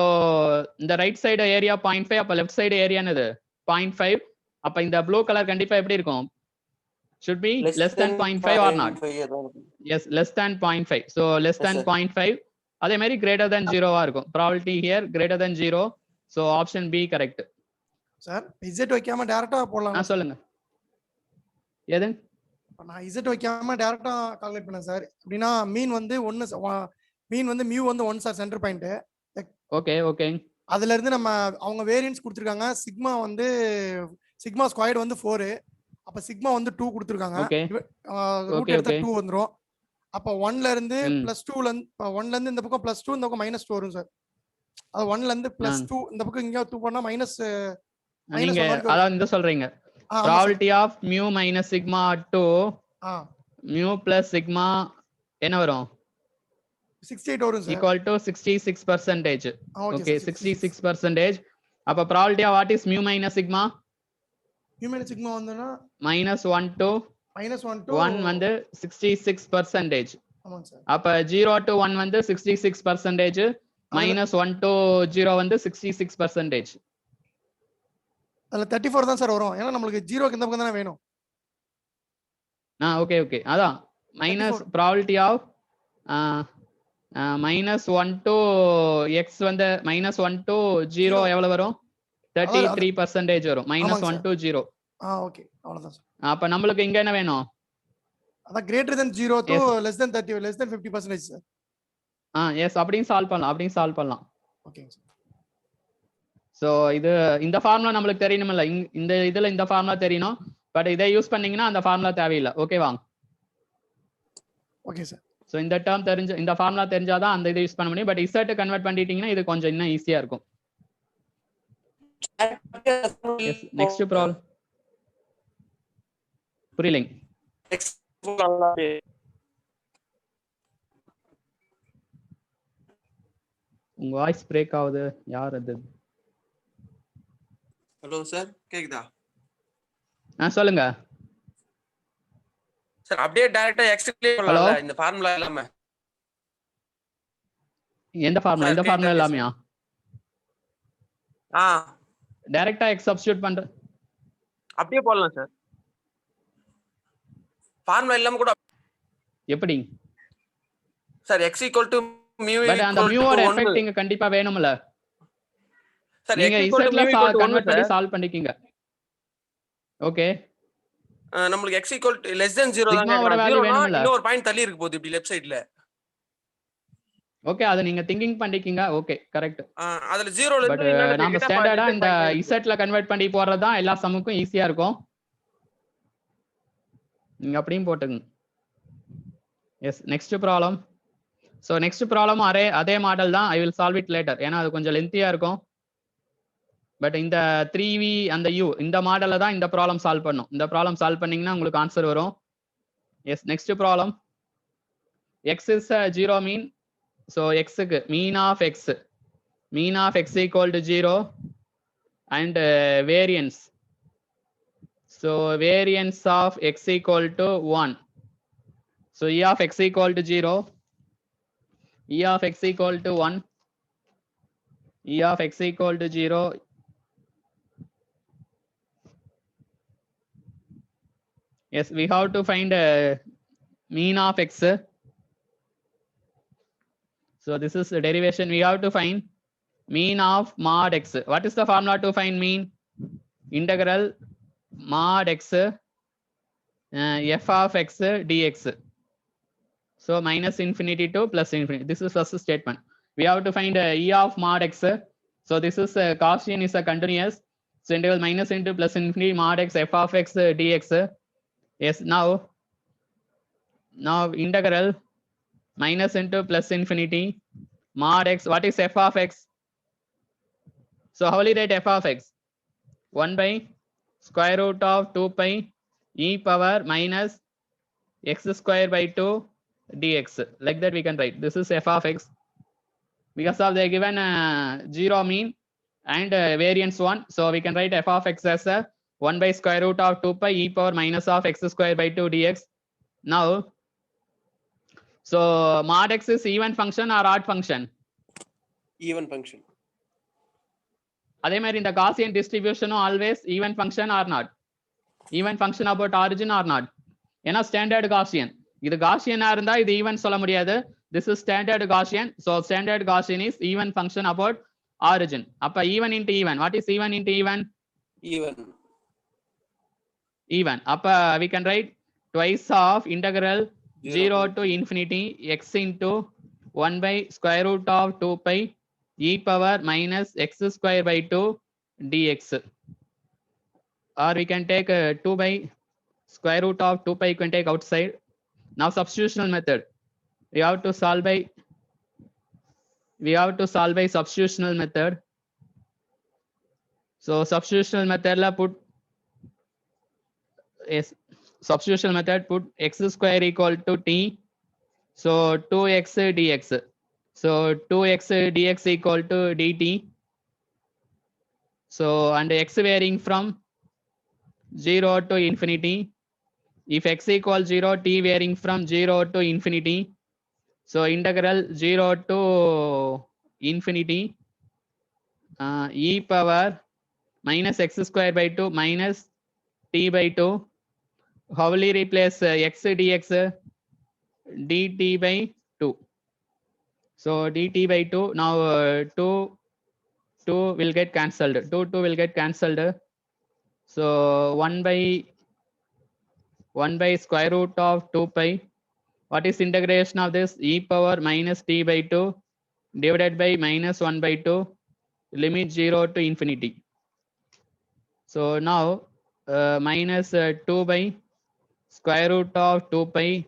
இந்த right side area 0.5, அப்ப left side area என்னது 0.5. அப்ப இந்த blue color கண்டிப்பா எப்படி இருக்கும்? Should be less than 0.5 or not? Yes, less than 0.5. So less than 0.5. அதே மாதிரி greater than 0 இருக்கும். Probability here greater than 0. So option B correct. Sir Z வைக்காம டைரக்டா போடலாம். சொல்லுங்க. எது? நான் இசட் வைக்காம டைரக்டா கால்குலேட் பண்ணேன் சார். அப்படின்னா மீன் வந்து 1 மீன் வந்து மியூ வந்து 1 sir centre point. Okay okay. அதுல இருந்து நம்ம அவங்க வேரியன்ஸ் கொடுத்திருக்காங்க. சிக்மா வந்து சிக்மா ஸ்கொயர்ட் வந்து 4. அப்ப சிக்மா வந்து 2 கொடுத்திருக்காங்க. ரூட் எடுத்தா 2 வந்துரும். அப்ப 1ல இருந்து +2ல இருந்து 1ல இருந்து இந்த பக்கம் +2 இந்த பக்கம் -2 வரும் சார். அது 1ல இருந்து +2 இந்த பக்கம் இங்க 2 பண்ணா மைனஸ் நீங்க அத இந்த சொல்றீங்க. probability of mu minus sigma to mu plus sigma என்ன வரும்? 68 வரும் சார். equal to 66%. Okay 66%. அப்ப probability of what is mu minus sigma? mu minus sigma வந்துனா -1 to 1 வந்து 66%. ஆமாங்க சார். அப்ப 0 to 1 வந்து 66%, -1 to 0 வந்து 66%. அதுல 34 தான் சார் வரும். ஏன்னா நமக்கு 0க்கு இந்த பக்கம் தான வேணும். Okay okay. அதான் minus probability of -1 to x வந்து -1 to 0 எவ்வளவு வரும்? 33% வரும். -1 to 0. ஓகே அவ்வளவுதான் சார். அப்ப நம்மளுக்கு இங்க என்ன வேணும்? அதான் greater than 0 to less than 30 less than 50% sir. S அப்படியும் சால்வ் பண்ணலாம். ஓகேங்க சார். சோ இது இந்த ஃபார்முலா நம்மளுக்கு தெரியணும்ல. இந்த இதுல இந்த ஃபார்முலா தெரியணும். பட் இதை யூஸ் பண்ணீங்கன்னா அந்த ஃபார்முலா தேவையில்லை. ஓகேவா? Okay sir. சோ இந்த டேர்ம் இந்த ஃபார்முலா தெரிஞ்சாதான் அந்த இதை யூஸ் பண்ண முடியும். பட் இசட் கன்வெர்ட் பண்ணிட்டீங்கன்னா இது கொஞ்சம் இன்னும் ஈஸியா இருக்கும். Next problem. புரியலைங்க. உங்க வாய்ஸ் பிரேக் ஆகுது. யார் அது? ஹலோ சார் கேக்குதா? சொல்லுங்க சார். அப்படியே டைரக்டா எக்ஸ்ட்ரீட்லயே பண்ணலாம்ல இந்த ஃபார்முலா இல்லாம? எந்த ஃபார்முலா? இந்த ஃபார்முலா இல்லாமயா? டைரக்டா எக்ஸ் சப்ஸ்டிட்யூட் பண்ற அப்படியே போடலாம் சார். ஃபார்முலா இல்லாம கூட எப்படி சார்? x mu பட் அந்த மியூவோட எஃபெக்ட் இங்க கண்டிப்பா வேணும்ல சார். நீங்க இசட்ல கன்வர்ட் பண்ணி சால்வ் பண்ணிக்கீங்க. ஓகே நமக்கு x less than 0 தான் கேக்குறாங்க. இன்னொரு பாயிண்ட் தள்ளி இருக்கு போகுது இப்படி லெஃப்ட் சைடுல. ஓகே அத நீங்க திங்கிங் பண்ணிக்கீங்க. Okay correct. அதுல 0ல இருந்து பட் நாம ஸ்டாண்டர்டா இந்த இசட்ல கன்வர்ட் பண்ணி போறது தான் எல்லா சம்முக்கும் ஈஸியா இருக்கும். நீங்க அப்படியும் போட்டுங்க. Yes next problem. So next problem அதே மாடல் தான். I will solve it later. ஏன்னா அது கொஞ்சம் லென்த்தியா இருக்கும். பட் இந்த 3v அந்த u இந்த மாடல்ல தான் இந்த ப்ராப்ளம் சால்வ் பண்ணும். இந்த ப்ராப்ளம் சால்வ் பண்ணீங்கன்னா உங்களுக்கு ஆன்சர் வரும். Yes next problem. x is a 0 mean. So x க்கு mean of x equal to 0 and variance. So variance of x equal to 1. So e of x equal to 0, e of x equal to 1, e of x equal to 0. Yes, we have to find mean of x. So this is the derivation. We have to find mean of mod x. What is the formula to find mean? Integral mod x f of x dx. So minus infinity to plus infinity. This is first statement. We have to find e of mod x. So this is Gaussian is a continuous. So integral minus into plus infinity mod x f of x dx. Yes, now integral minus into plus infinity mod x. What is f of x? So how will you write f of x? 1 by square root of 2 pi e power minus x square by 2 dx. Like that we can write. This is f of x. Because of the given 0 mean and variance 1. So we can write f of x as 1 by square root of 2 pi e power minus of x square by 2 dx. Now, so mod x is even function or odd function? Even function. அதே மாதிரி இந்த Gaussian distribution always even function or not? Even function about origin or not? ஏன்னா standard Gaussian. இது Gaussian-ஆ இருந்தா இது even சொல்ல முடியாது. This is standard Gaussian. So standard Gaussian is even function about origin. Appa even into even. What is even into even? Even. Even. Appa we can write twice of integral 0 to infinity x into 1 by square root of 2 pi e power minus x square by 2 dx. Or we can take 2 by square root of 2 pi, you can take outside. Now substitutional method. We have to solve by substitutional method. So substitutional method la put yes, substitutional method put x square equal to t. So 2x dx. So 2x dx equal to dt. So and x varying from 0 to infinity. If x equals 0, t varying from 0 to infinity. So integral 0 to infinity e power minus x square by 2 minus t by 2. How will we replace x dx? Dt by 2. So dt by 2. Now 2 will get cancelled. 2 will get cancelled. So 1 by square root of 2 pi. What is integration of this? E power minus t by 2 divided by minus 1 by 2, limit 0 to infinity. So now minus 2 by square root of 2 pi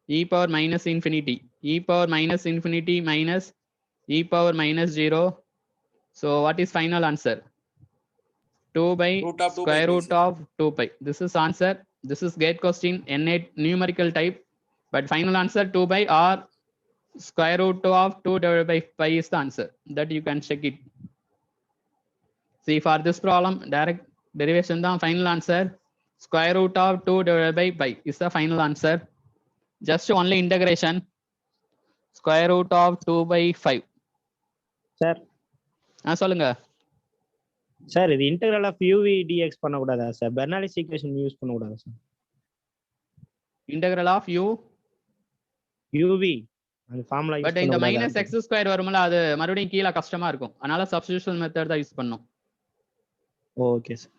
e power minus infinity. E power minus infinity minus e power minus 0. So what is final answer? 2 by square root of 2 pi. This is answer. This is gate question, N8 numerical type. But final answer 2 by or square root of 2 divided by pi is the answer. That you can check it. See, for this problem, direct derivation the final answer. Square root of 2 divided by pi is the final answer. Just only integration. Square root of 2 by 5. Sir சொல்லுங்க sir இது integral of UV DX பண்ணக்கூடாதா sir? Bernoulli's equation use பண்ணக்கூடாதா sir? Integral of UV அந்த formula use but இந்த பண்ணக்கூடாதா? Minus X square வரும்ல, அது மறுபடியும் கீழே கஷ்டமா இருக்கும். அதனால சப்ஸ்டிடியூஷன் மெத்தட் தான் யூஸ் பண்ணணும். Okay sir.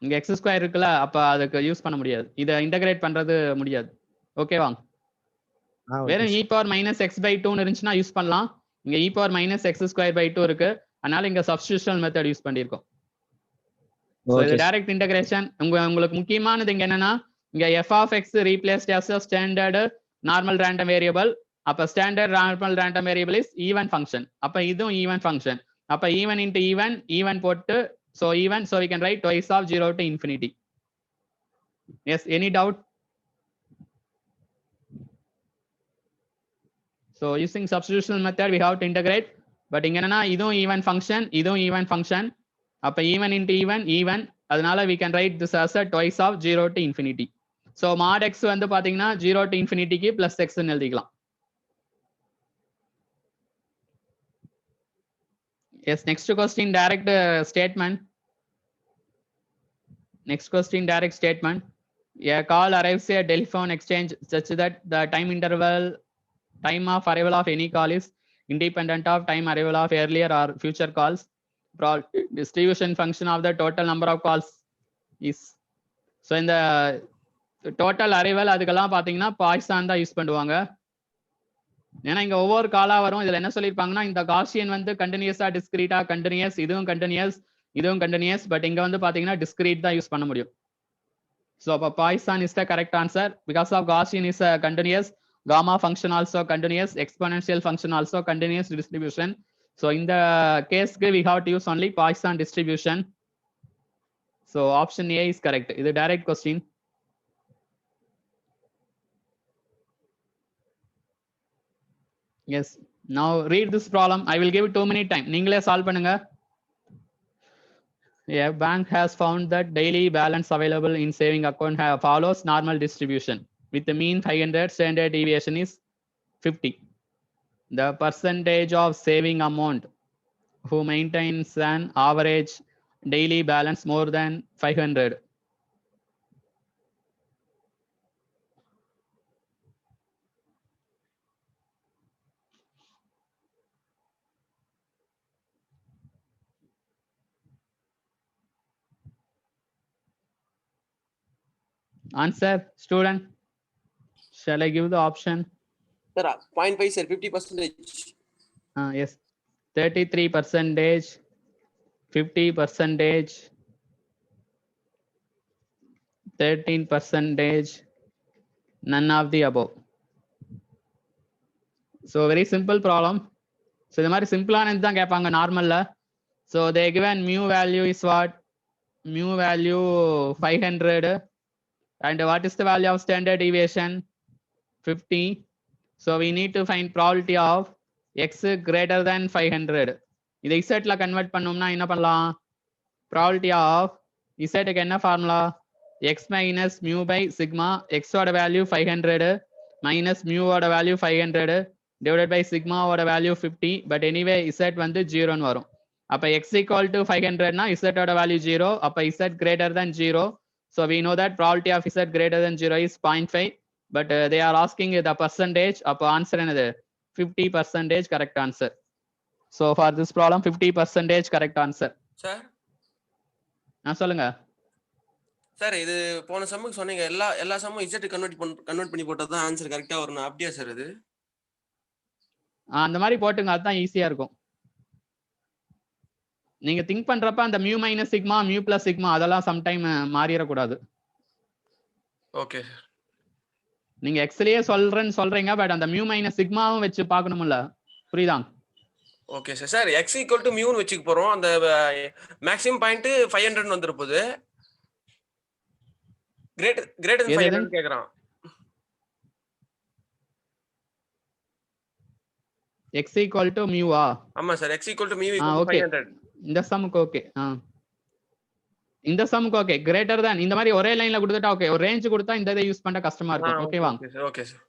இங்க எக்ஸ் ஸ்கொயர் இருக்குல்ல, அப்ப அதுக்கு யூஸ் பண்ண முடியாது. இதை இன்டகிரேட் பண்றது முடியாது. ஓகேவா? வெறும் E power minus X by 2 இருந்துச்சுன்னா யூஸ் பண்ணலாம். இங்க E power minus X square by 2 இருக்கு. அதனால இங்க சப்ஸ்டிடியூஷன் மெத்தட் யூஸ் பண்ணியிருக்கோம். இது டைரக்ட் இன்டகிரேஷன். உங்களுக்கு முக்கியமானது இங்க என்னன்னா, இங்க F of X replaced as a standard normal random variable. அப்ப standard normal random variable is even function. அப்ப இதுவும் ஈவன் ஃபங்க்ஷன். அப்ப ஈவன் இன்டு ஈவன், ஈவன் போட்டு so even, so we can write twice of 0 to infinity. Yes, any doubt? So using substitutional method we have to integrate. But inga enna idum even function. Appa even into even. Adanal we can write this as a twice of 0 to infinity. So mod x vandu pathina 0 to infinity ki plus x nu eludikalam. Yes, next question direct statement. Next question direct statement. A call arrives at telephone exchange such that the time of arrival of any call is independent of time arrival of earlier or future calls. Distribution function of the total number of calls is. So in the total arrival அதுக்கெல்லாம் பாத்தீங்கன்னா Poisson தான் use பண்ணுவாங்க. ஏன்னா இங்க ஒவ்வொரு காலா வரும். இதுல என்ன சொல்லியிருப்பாங்கன்னா, இந்த காசியன் வந்து கண்டினியூஸா டிஸ்கிரீட்டா கண்டினியூஸ், இதுவும் கண்டினியூஸ், பட் இங்க வந்து பாத்தீங்கன்னா டிஸ்கிரீட் தான் யூஸ் பண்ண முடியும். So அப்ப Poisson is the correct answer because of Gaussian is a continuous, gamma function also continuous, exponential function also continuous distribution. So in the case we have to use only Poisson distribution. So option A is correct. This is a direct question. Yes. Now read this problem. I will give 2 minute time. நீங்களே solve பண்ணுங்க. A bank has found that daily balance available in saving account follows normal distribution with the mean 500, standard deviation is 50. The percentage of saving amount who maintains an average daily balance more than 500. Answer, student. Shall I give the option? Sir, 0.5 sir, 50%. Yes, 33%, 50%, 13%, none of the above. So very simple problem. So இந்த மாதிரி சிம்பிளானது தான் கேட்பாங்க நார்மல்ல. So they given mu value is what? Mu value 500 and what is the value of standard deviation? 50. So we need to find probability of x greater than 500. இதை z ல convert பண்ணோம்னா என்ன பண்ணலாம்? Probability of z க்கு என்ன formula? x minus mu by sigma, x ஓட value 500 minus mu ஓட value 500 divided by sigma ஓட வேல்யூ 50. பட் எனிவே z வந்து 0 ன்னு வரும். அப்ப x equal to 500 னா z ஓட வேல்யூ 0. அப்ப z greater than 0. So we know that probability of z greater than 0 is 0.5. But they are asking the percentage. அப்ப answer என்னது? 50% correct answer. So for this problem 50% correct answer. Sir, சொல்லுங்க. Sir இது போன சம்முக்கு சொன்னீங்க எல்லா சம்மும் z convert பண்ணி போட்டா தான் ஆன்சர் கரெக்ட்டா வரும். அப்படியே சார் இது? அந்த மாதிரி போட்டுங்க, அதுதான் ஈஸியா இருக்கும். நீங்க திங்க் பண்றப்ப அந்த mu minus sigma mu plus sigma அதெல்லாம் சம்டைம் மாறிடக்கூடாது. ஓகே. நீங்க எக்ஸ்லயே சொல்றீங்க, பட் அந்த மியூ மைனஸ் சிக்மாவும் வச்சு பார்க்கணும்ல, புரியுதா? Okay sir. Sir x equal to மியூன்னு வச்சுக்க போறோம். அந்த மேக்ஸிமம் பாயிண்ட் 500 வந்துற போகுது. கிரேட்டர் தென் 500 கேக்குறான். x equal to mu ஆ? ஆமா sir, x equal to mu equal to 500. இந்த சம்முக்கு ஓகே. இந்த சம்முக்கு ஓகே. கிரேட்டர் தான் இந்த மாதிரி ஒரே லைன்ல கொடுத்துட்டா ஓகே. ஒரு ரேஞ்ச் கொடுத்தா இந்த இதை யூஸ் பண்ண கஷ்டமா இருக்கும். ஓகேவா? Okay sir.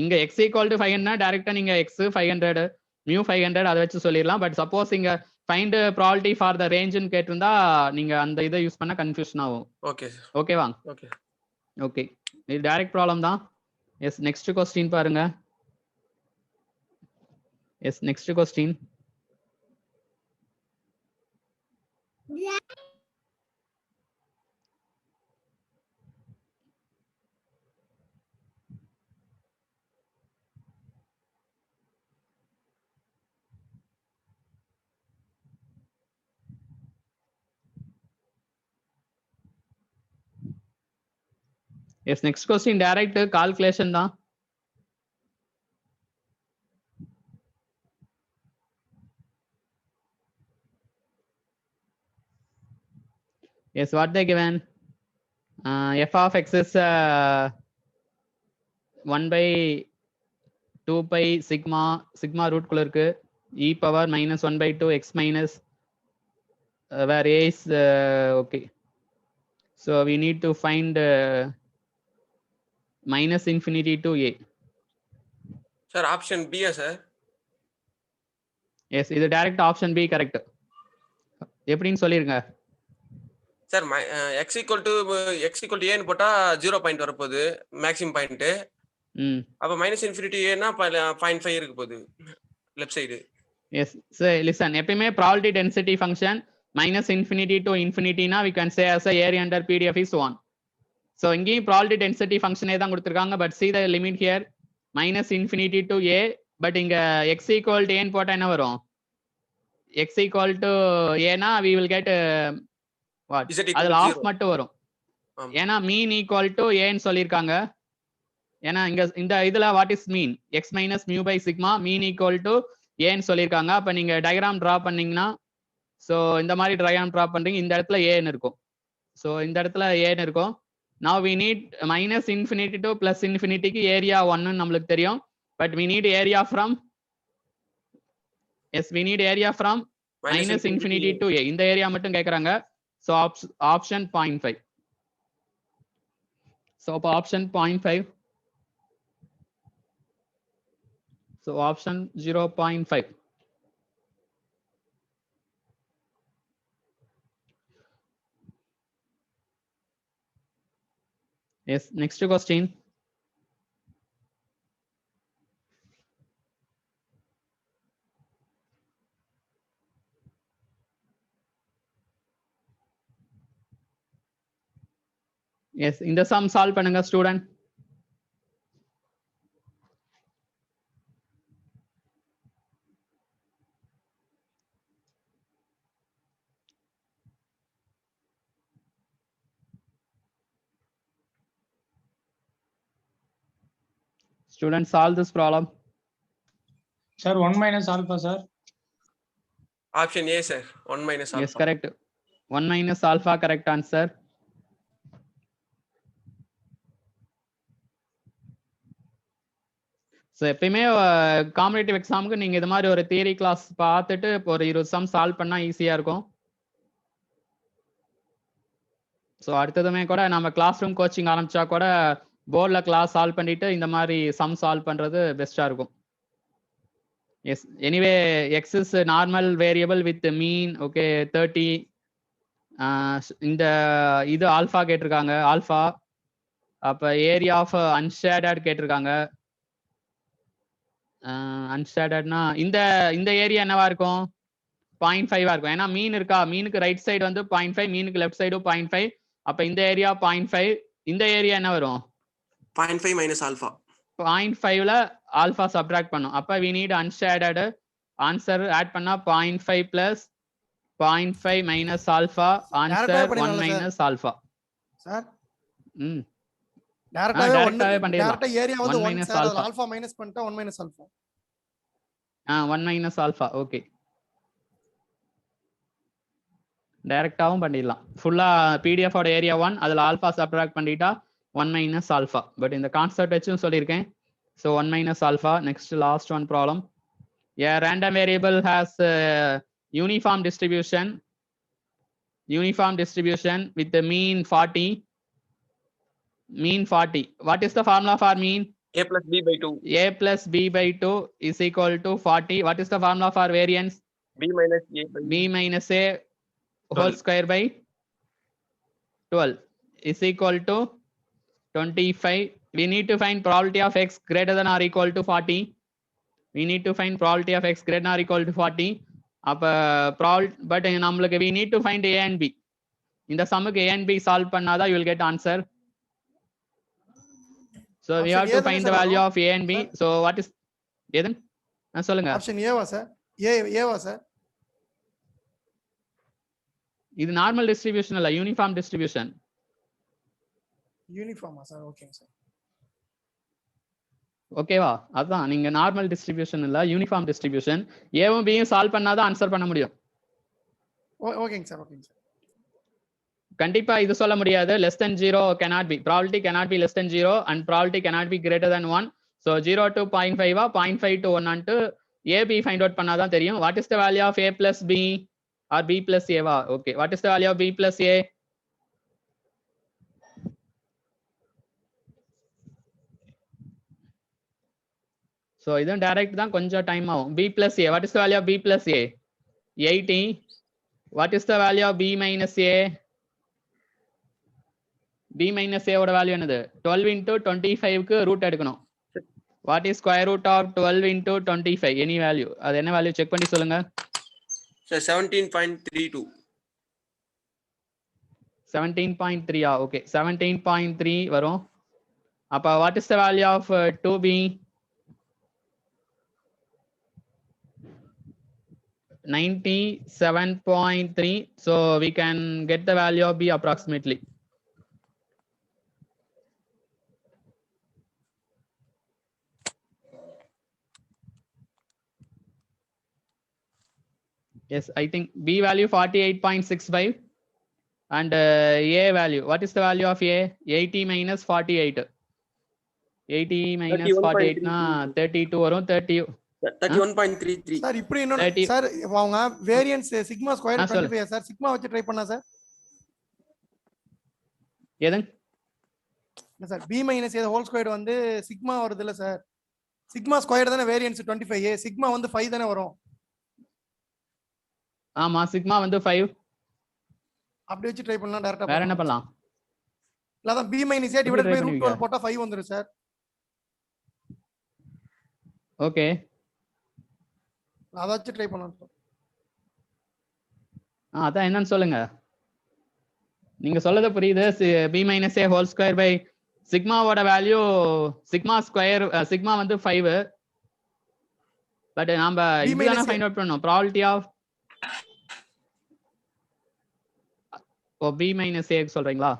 இங்க x equal to 500 டைரக்டா நீங்க x 500 mu 500 அதை வச்சு சொல்லிடலாம். பட் சப்போஸ் இங்க ஃபைண்ட் ப்ராபபிலிட்டி ஃபார் த ரேஞ்ச்னு கேட்டிருந்தா நீங்க அந்த இதை யூஸ் பண்ண கன்ஃபியூஷன் ஆகும். Okay sir. ஓகேவா? ஓகே. ஓகே, இது டைரக்ட் ப்ராப்ளம் தான். எஸ், நெக்ஸ்ட் क्वेश्चन பாருங்க. Yes, next question. Yes, next question direct calculation தான். Yes, what they given? F of x is 1 by 2 pi sigma root குள்ள இருக்கு. e power minus 1 by 2 x minus where a is okay. So we need to find minus infinity to a. Sir, option B sir. Yes, இது direct option B correct. எப்படின்னு சொல்லிருங்க. Sir x equal to a ன்னு போட்டா 0 point வர போகுது maximum point. அப்ப minus infinity a னா 0.5 இருக்கு போகுது left side. Yes sir, listen, எப்பவுமே probability density function minus infinity to infinity னா we can say as a area under PDF is 1. So இங்கேயும் ப்ராபபிலிட்டி டென்சிட்டி ஃபங்க்ஷனே தான் கொடுத்திருக்காங்க. But see the limit here minus infinity to a. But இங்க x equal to a ன்னு போட்டா என்ன வரும்? x equal to a னா we will get what? அதுல ஆஃப் மட்டும் வரும். ஏன்னா மீன் ஈக்குவல் டு a ன்னு சொல்லிருக்காங்க. ஏன்னா இங்க இந்த இதுல what is mean? x minus mu by sigma mean equal to a ன்னு சொல்லிருக்காங்க. அப்ப நீங்க டயகிராம் டிரா பண்ணீங்கன்னா, சோ இந்த மாதிரி டயகிராம் டிரா பண்றீங்க, இந்த இடத்துல a ன்னு இருக்கும். சோ இந்த இடத்துல a ன்னு இருக்கும். Now we need minus infinity to plus infinity க்கு ஏரியா 1 ன்னு நம்மளுக்கு தெரியும். But we need area from we need area from minus infinity to a. இந்த ஏரியா மட்டும் கேக்குறாங்க. So option 0.5. So option 0.5. So option 0.5. Yes, next question. S இந்த some solve பண்ணுங்க student. Students, solve this problem. Sir, 1 minus alpha, sir. Option A, sir. 1 minus alpha. Yes, correct. 1 minus alpha, correct answer. So எப்பயுமே competitive எக்ஸாமுக்கு நீங்கள் இது மாதிரி ஒரு theory class பார்த்துட்டு ஒரு 20 சம் சால்வ் பண்ணால் ஈஸியாக இருக்கும். ஸோ அடுத்ததுமே கூட நம்ம கிளாஸ் ரூம் கோச்சிங் ஆரம்பிச்சா கூட போர்டில் கிளாஸ் சால்வ் பண்ணிட்டு இந்த மாதிரி சம் சால்வ் பண்ணுறது பெஸ்ட்டாக இருக்கும். S anyway X is normal variable with mean okay 30. இந்த இது ஆல்ஃபா கேட்டிருக்காங்க ஆல்ஃபா. அப்போ ஏரியா ஆஃப் அன்ஷேடட் கேட்டிருக்காங்க. அன்ஷேடட்னா இந்த இந்த ஏரியா என்னவா இருக்கும் 0.5 இருக்கும். ஏன்னா மீன் இருக்கா, மீனுக்கு ரைட் சைடு வந்து 0.5, மீனுக்கு லெஃப்ட் சைடும் 0.5. அப்ப இந்த ஏரியா 0.5. இந்த ஏரியா என்ன வரும் 0.5 minus alpha. 0.5ல ஆல்பா சப்ட்ராக்ட் பண்ணும். அப்ப we need unshaded answer add பண்ணா 0.5 plus 0.5 minus alpha answer 1 minus alpha. Sir டைரக்டாவே பண்ணிடலாம். டைரக்டா ஏரியா வந்து 1 1 minus sir alpha. Alpha minus பண்ணிட்டா 1 minus alpha. 1 minus alpha okay. டைரக்டாவும் பண்ணிடலாம். ஃபுல்லா பிடிஎஃப் ஓட ஏரியா 1 அதுல ஆல்பா சப்ட்ராக்ட் பண்ணிட்டா 1 minus alpha. பட் இந்த கான்செப்ட் வச்சும் சொல்லியிருக்கேன். So 1 minus alpha. Next last one problem. A random variable has uniform distribution with the mean 40. Mean 40. What is the formula for mean? A plus B by 2. A plus B by 2 is equal to 40. What is the formula for variance? B minus A by B minus A whole square by 12 is equal to 25. We need to find probability of x greater than or equal to 40. We need to find probability of x greater than or equal to 40. But நம்மளுக்கு we need to find A and B. இந்த சம்முக்கு A and B solve பண்ணாதான் you will get answer. So we have to find the value of A and B. So what is எதன் சொல்லுங்க. Option ஏவா sir? ஏவா sir? இது normal distribution இல்ல uniform distribution. யூனிஃபார்மா sir? ஓகேங்க sir. ஓகேவா? அதான் நீங்க normal distribution இல்ல யூனிஃபார்ம் டிஸ்ட்ரிபியூஷன். ஏவும் பியும் சால்வ் பண்ணாதான் ஆன்சர் பண்ண முடியும். ஓகேங்க சார். ஓகேங்க சார். கண்டிப்பா இது சொல்ல முடியாது. less than 0 cannot be. Probability cannot be less than 0 and probability cannot be greater than 1. So 0 to 0.5 0.5 to 1 ன்ட்டு A B find out பண்ணாதான் தெரியும். What is the value of A plus B or B plus A வா? Okay. What is the value of B plus A? So இதுவும் direct தான், கொஞ்சம் time ஆகும். B plus A. What is the value of B plus A? 80. What is the value of B minus A? B minus A ஓட value என்னது? 12 into 25க்கு root எடுக்கணும். What is square root of 12 into 25? Any value. அது என்ன value check பண்ணி சொல்லுங்க. Sir 17.32. 17.3 okay. 17.3 வரும். அப்ப what is the value of 2B? 97.3. So we can get the value of B approximately. Yes, I think B value 48.65 and A value. What is the value of A? 80 minus 48. 80 minus 48 na 32 வரும். 31.33. Sir இப்படி இன்னொரு sir அவங்க variance sigma square 25 sir sigma வச்சு try பண்ணா sir? எதன்? இல்ல sir B minus A whole square வந்து sigma வருது இல்ல சார்? சிக்மா ஸ்கொயர் தானே வேரியன்ஸ் 25. சிக்மா வந்து 5 தானே வரும். ஆமா சிக்மா வந்து 5. அப்படி வச்சு ட்ரை பண்ணலாம் டைரக்டா. வேற என்ன பண்ணலாம்? இல்ல அதான் B minus A divided by root 12 போட்டா 5 வந்துரும் சார். ஓகே. அத வச்சு ட்ரை பண்ணலாம். அதான் என்னன்னு சொல்லுங்க. நீங்க சொல்றது புரியுது. b minus a whole square by சிக்மாவோட வேல்யூ சிக்மா ஸ்கொயர் சிக்மா வந்து 5. பட் நாம இதுதானே ஃபைண்ட் அவுட் பண்ணோம் probability of b minus a சொல்றீங்களா?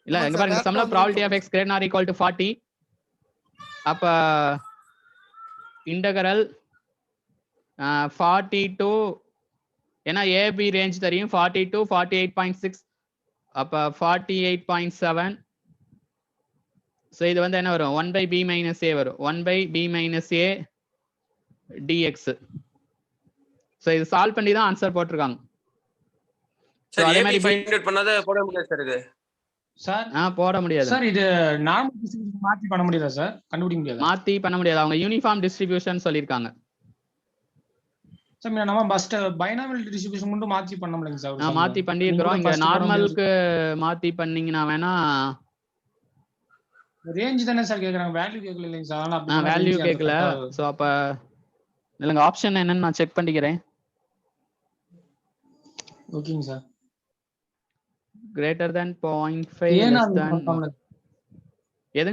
இல்ல இங்க பாருங்க சம்ல probability of x greater than or equal to 40. அப்ப இன்டகரல் 40 to ஏன்னா ab ரேஞ்ச் தெரியும் 40 to 48.6 அப்ப 48.7. சோ இது வந்து என்ன வரும் 1 by b minus a வரும் 1 by b minus a dx. So இது சால்வ் பண்ணி தான் ஆன்சர் போட்டுருக்காங்க. சார் ab ஃபைண்ட் அவுட் பண்ணாத போட முடியாது சார் இது. சார் போட முடியாது சார். இது நார்மல் டிஸ்ட்ரிபியூஷன் மாத்தி பண்ண முடியாதா சார்? கண்டுபிடிக்க முடியாது. மாத்தி பண்ண முடியாது. அவங்க யூனிஃபார்ம் டிஸ்ட்ரிபியூஷன் சொல்லிருக்காங்க. சார் நம்ம பஸ்ட் பைனாமியல் டிஸ்ட்ரிபியூஷன் மட்டும் மாத்தி பண்ண முடியல சார். மாத்தி பண்ணிருக்கோம். இங்க நார்மலுக்கு மாத்தி பண்ணீங்கனா வேணா ரேஞ்ச் தானே சார் கேக்குறாங்க, வேல்யூ கேக்கல இல்லைங்க சார். நான் வேல்யூ கேக்கல. சோ அப்ப இல்லங்க ஆப்ஷன் என்னன்னு நான் செக் பண்ணிக்கிறேன். ஓகேங்க sir. greater than 0.5 less than எது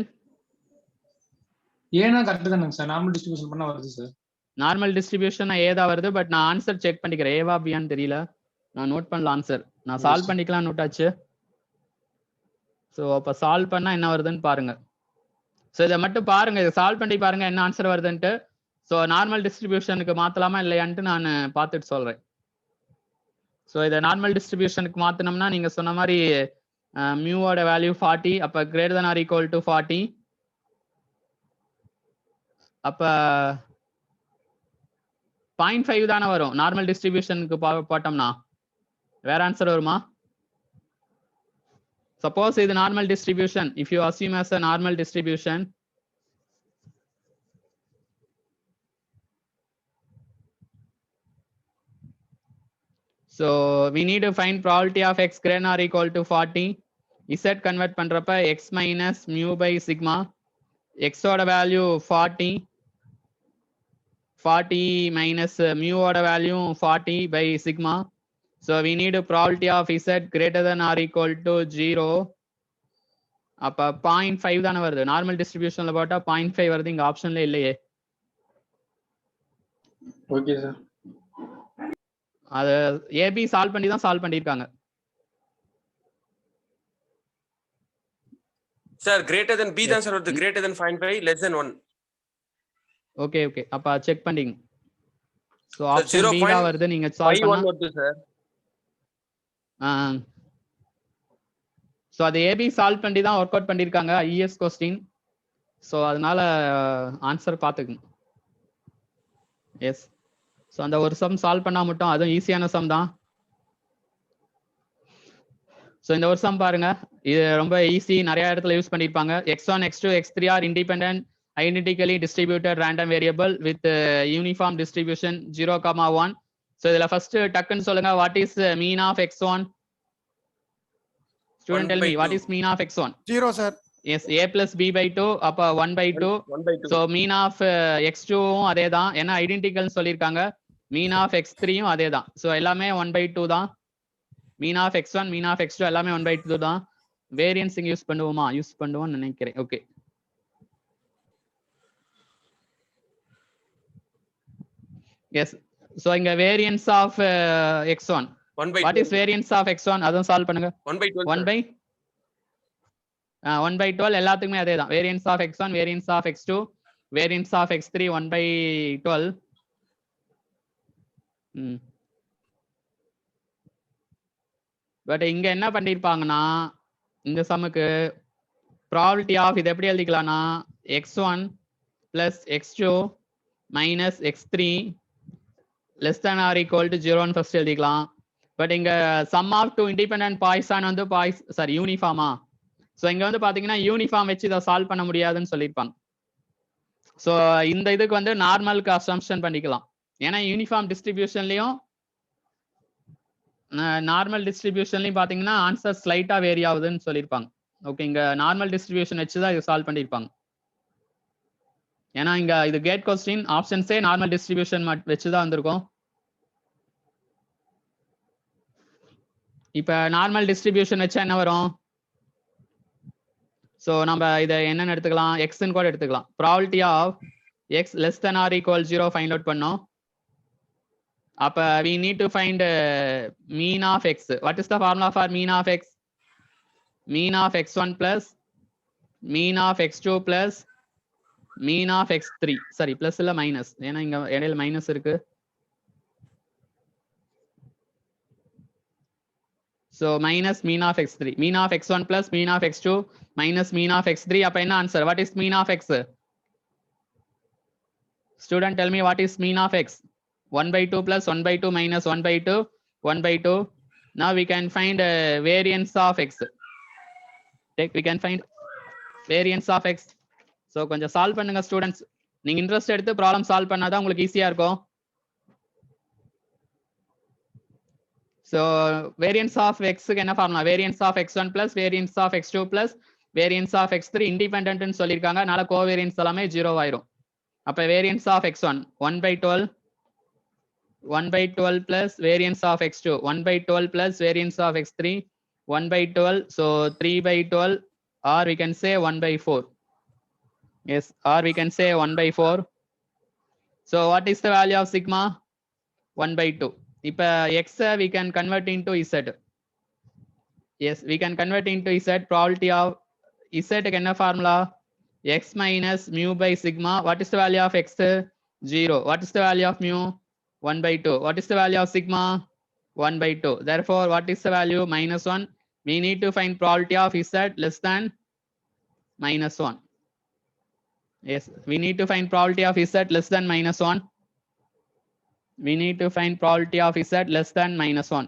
ஏனா கரெக்ட் தானங்க சார். நார்மல் டிஸ்ட்ரிபியூஷன் பண்ணா வருது சார். நார்மல் டிஸ்ட்ரிபியூஷன் ஏதா வருது. பட் நான் ஆன்சர் செக் பண்ணிக்கிறேன். ஏவா பியான்னு தெரியல. நான் நோட் பண்ணல ஆன்சர். நான் சால்வ் பண்ணிக்கலாம் நோட் ஆச்சு. சோ அப்ப சால்வ் பண்ணா என்ன வருதுன்னு பாருங்க. சோ இத மட்டும் பாருங்க. இத சால்வ் பண்ணி பாருங்க என்ன ஆன்சர் வருதுன்னு. சோ நார்மல் டிஸ்ட்ரிபியூஷனுக்கு மாத்தலாமா இல்லையான்னு நான் பார்த்துட்டு சொல்றேன். சோ இத நார்மல் டிஸ்ட்ரிபியூஷனுக்கு மாத்தணும்னா நீங்க சொன்ன மாதிரி மியூவோட வேல்யூ 40 அப்ப greater than or equal to 40 அப்ப 0.5 தானே வரும் நார்மல் டிஸ்ட்ரிபியூஷனுக்கு போட்டோம்னா. வேற ஆன்சர் வருமா? சப்போஸ் இது normal distribution, if you assume as a normal distribution, so we need to find probability of x greater than or equal to 40. z convert பண்றப்ப x minus mu by sigma, x ஓட value 40 minus mu ஓட value 40 by sigma. So we need a probability of z greater than or equal to 0. அப்ப 0.5 தானே வருது. Normal டிஸ்ட்ரிபியூஷன்ல போட்டா 0.5 வருது. இங்க ஆப்ஷன்ல இல்லையே. Okay sir. அது ஏபி சால்வ் பண்ணி தான் சால்வ் பண்ணிருக்காங்க. சார் greater than b தான் சார் வருது. greater than 0.5 less than 1. Okay அப்ப செக் பண்ணிங்க. சோ ஆப்ஷன் பி தான் வருது. நீங்க சால்வ் பண்ணா 0.51 வருது சார். சோ அது ஏபி சால்வ் பண்ணி தான் வொர்க் அவுட் பண்ணிருக்காங்க ஐஎஸ் क्वेश्चन. சோ அதனால ஆன்சர் பாத்துக்கணும். எஸ். சோ அந்த ஒரு சம் சால்வ் பண்ணா மட்டும் அதுவும் ஈஸியான சம் தான். சோ இந்த ஒரு சம் பாருங்க. இது ரொம்ப ஈஸி. நிறைய இடத்துல யூஸ் பண்ணிருப்பாங்க. x1 x2 x3 are independent identically distributed random variable with uniform distribution 0,1. so இதுல first டக்குன்னு சொல்லுங்க what is mean of x1? student tell me what is mean of x1? 0 sir. yes, a plus b by 2 அப்ப 1/2. so mean of x2 ம் அதேதான். ஏன்னா identical சொல்லிருக்காங்க. mean of x3 ம் அதேதான். so எல்லாமே 1/2 தான். mean of x1 mean of x2 எல்லாமே 1/2 தான். வேரியன்ஸ் இங்க யூஸ் பண்ணுவோம்னு நினைக்கிறேன். Okay yes. so இங்க variance of x1 what is variance of x1? அதுவும் சால்வ் பண்ணுங்க. 1/12 எல்லாத்துக்குமே அதேதான். variance of x1 variance of x2 variance of x3 1/12. But இங்க என்ன பண்ணிருப்பாங்கன்னா இந்த சம்முக்கு ப்ராபபிலிட்டி ஆஃப் இது எப்படி எழுதிக்கலாம்னா x1 plus x2 minus x3 less than or equal to 0 first எழுதிக்கலாம். பட் இங்க sum of two independent Poisson வந்து யூனிஃபார்மா. ஸோ இங்க வந்து பாத்தீங்கன்னா யூனிஃபார்ம் வச்சு இதை சால்வ் பண்ண முடியாதுன்னு சொல்லியிருப்பாங்க. ஸோ இந்த இதுக்கு வந்து நார்மலுக்கு அசம்ப்ஷன் பண்ணிக்கலாம். ஏன்னா யூனிஃபார்ம் டிஸ்ட்ரிபியூஷன்லயும் நார்மல் டிஸ்ட்ரிபியூஷன்லயும் பாத்தீங்கன்னா ஆன்சர் ஸ்லைட்டா வேரி ஆகுதுன்னு சொல்லியிருப்பாங்க. ஓகே இங்க நார்மல் டிஸ்ட்ரிபியூஷன் வச்சுதான் இது சால்வ் பண்ணியிருப்பாங்க. ஏன்னா இங்க இது கேட் கொஸ்டின் ஆப்ஷன்ஸே நார்மல் டிஸ்ட்ரிபியூஷன் வச்சுதான் வந்திருக்கும். இப்ப நார்மல் டிஸ்ட்ரிபியூஷன் வச்சா என்ன வரும்? ஸோ நம்ம இதை என்னன்னு எடுத்துக்கலாம், எக்ஸ்ன்னு கூட எடுத்துக்கலாம். Probability of X less than or equal 0 find out பண்ணோம். அப்ப we need to find mean of x. What is the formula for mean of x? Mean of x1 plus mean of x2 plus mean of x3. Sorry, plus இல்ல minus. ஏன்னா இங்க இடையில minus இருக்கு. So minus mean of x3. Mean of x1 plus mean of x2 minus mean of x3. அப்ப என்ன answer? What is mean of x? Student, tell me what is mean of x? 1/2 plus 1/2 minus 1/2, 1/2. Now we can find variance of x. We can find variance of x. So கொஞ்சம் solve பண்ணுங்க students. நீங்க interest எடுத்து problem solve பண்ணாதான் உங்களுக்கு ஈஸியா இருக்கும். So variance of x க்கு என்ன formula? variance of x1 plus variance of x2 plus variance of x3 independent ன்னு சொல்லிருக்காங்க. அதனால கோவேரியன்ஸ் எல்லாமே 0 ஆயிரும். அப்ப variance of x1 1/12 1/12 plus variance of x2 1/12 plus variance of x3 1/12. So 3/12, or we can say 1/4. Yes, or we can say 1/4. So what is the value of sigma? 1/2. இப்ப x we can convert into z. Yes, we can convert into z. Probability of z க்கு என்ன formula? x minus mu by sigma. What is the value of x? 0. What is the value of mu? 1/2. What is the value of sigma? 1/2. Therefore, what is the value? -1. We need to find probability of z less than -1. Yes, we need to find probability of z less than -1. We need to find probability of z less than -1.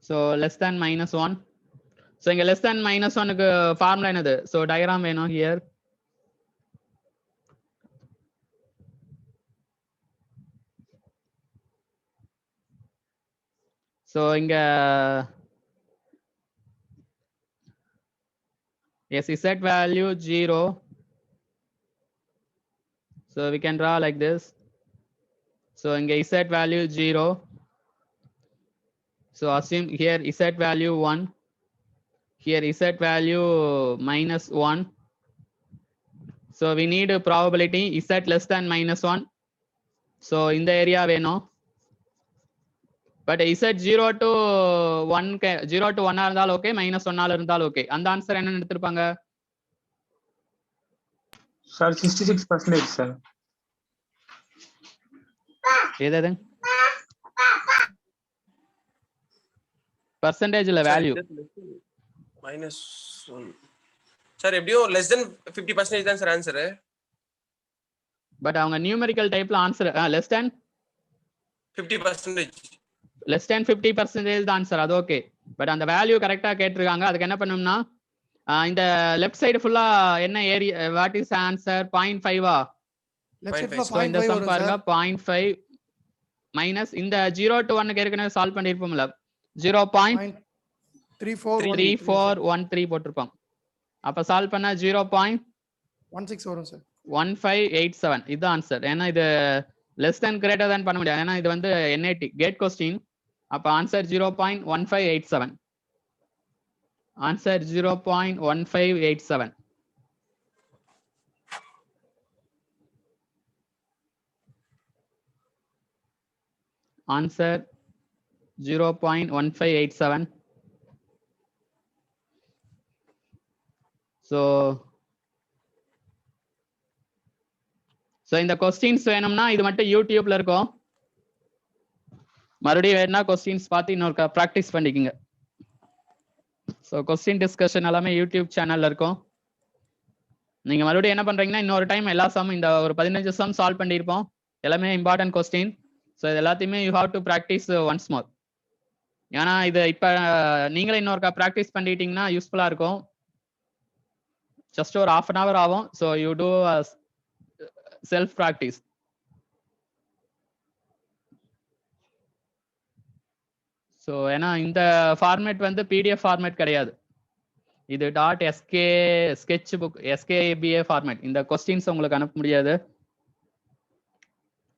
So less than -1. So இங்க less than -1 க்கு formula என்னது? So diagram வேணும் here. So இங்க yes, z value 0. So we can draw like this. So இங்க z value 0. So assume here z value 1. Here z value -1. So we need a probability z less than -1. So in the area வேணும். But z 0 to 1 0 to 1 இருந்தால் okay, -1 இருந்தால் okay. அந்த answer என்ன எடுத்திருப்பாங்க? Sir 66% sir. ஏதாவது percentage இல்ல value -1. Sir எப்படியோ less than 50% தான் சார் ஆன்சர். பட் அவங்க நியூமெரிக்கல் டைப்ல answer less than 50%. less than 50% தான் ஆன்சர். அது ஓகே. பட் அந்த வேல்யூ கரெக்டா கேட்டிருக்காங்க. அதுக்கு என்ன பண்ணணும்னா இந்த லெஃப்ட் சைடு ஃபுல்லா என்ன area, what is answer? 0.5. Left சைடுல 0.5 இந்த சம் வரும் பாருங்க. சார். 0.5 மைனஸ் இந்த 0 to 1 க்கு ஏற்கனவே சால்வ் பண்ணிருப்போம்ல. 0.3413 போட்டிருப்பாங்க. அப்ப சால்வ் பண்ணா 0.16 வரும் சார். 1587 இது ஆன்சர். ஏன்னா இது லெஸ் தென் கிரேட்டர் than பண்ண முடியாது. ஏன்னா இது வந்து NAT கேட் கொஸ்டின். அப்ப ஆன்சர் 0.1587. ஆன்சர் 0.1587. ஆன்சர் 0.1587. So இந்த கொஸ்டின்ஸ் வேணும்னா இது மட்டும் யூடியூப்ல இருக்கும். மறுபடியும் வேணா கொஸ்டின்ஸ் பார்த்து இன்னொரு ப்ராக்டிஸ் பண்ணிக்கோங்க. ஸோ கொஸ்டின் டிஸ்கஷன் எல்லாமே யூடியூப் சேனல்ல இருக்கும். நீங்க மறுபடியும் என்ன பண்றீங்கன்னா இன்னொரு டைம் எல்லா சம் இந்த ஒரு 15 சம் சால்வ் பண்ணியிருப்போம். எல்லாமே இம்பார்ட்டன்ட் கொஸ்டின். ஸோ இது எல்லாத்தையுமே you have to practice once more. ஏன்னா இது இப்போ நீங்களே இன்னொருக்கா ப்ராக்டிஸ் பண்ணிட்டீங்கன்னா யூஸ்ஃபுல்லா இருக்கும். ஜஸ்ட் ஒரு 1/2 hour ஆகும். So you do self practice. So ஏன்னா இந்த ஃபார்மேட் வந்து பிடிஎஃப் ஃபார்மேட் கிடையாது. இது .sk sketch book skaba format. இந்த கொஸ்டின்ஸ் உங்களுக்கு அனுப்ப முடியாது.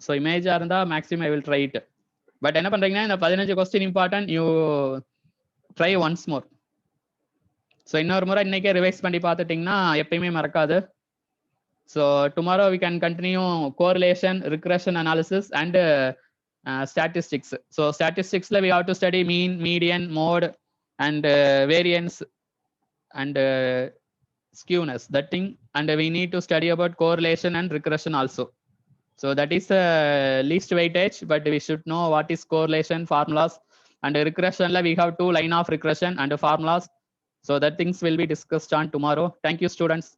So image இருந்தா maximum I will try it. But என்ன பண்றீங்கன்னா இந்த 15 question important you try once more. So இன்னொரு முறை இன்னைக்கே ரிவைஸ் பண்ணி பார்த்துட்டீங்கன்னா எப்பயுமே மறக்காது. So tomorrow we can continue correlation, regression analysis and statistics. So statistics we have to study mean, median, mode and variance and skewness, that thing, and we need to study about correlation and regression also. So that is least weightage, but we should know what is correlation formulas, and regression we have 2 line of regression and formulas. So that things will be discussed on tomorrow. Thank you, students.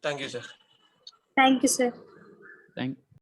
Thank you, sir. Thank you, sir. Thank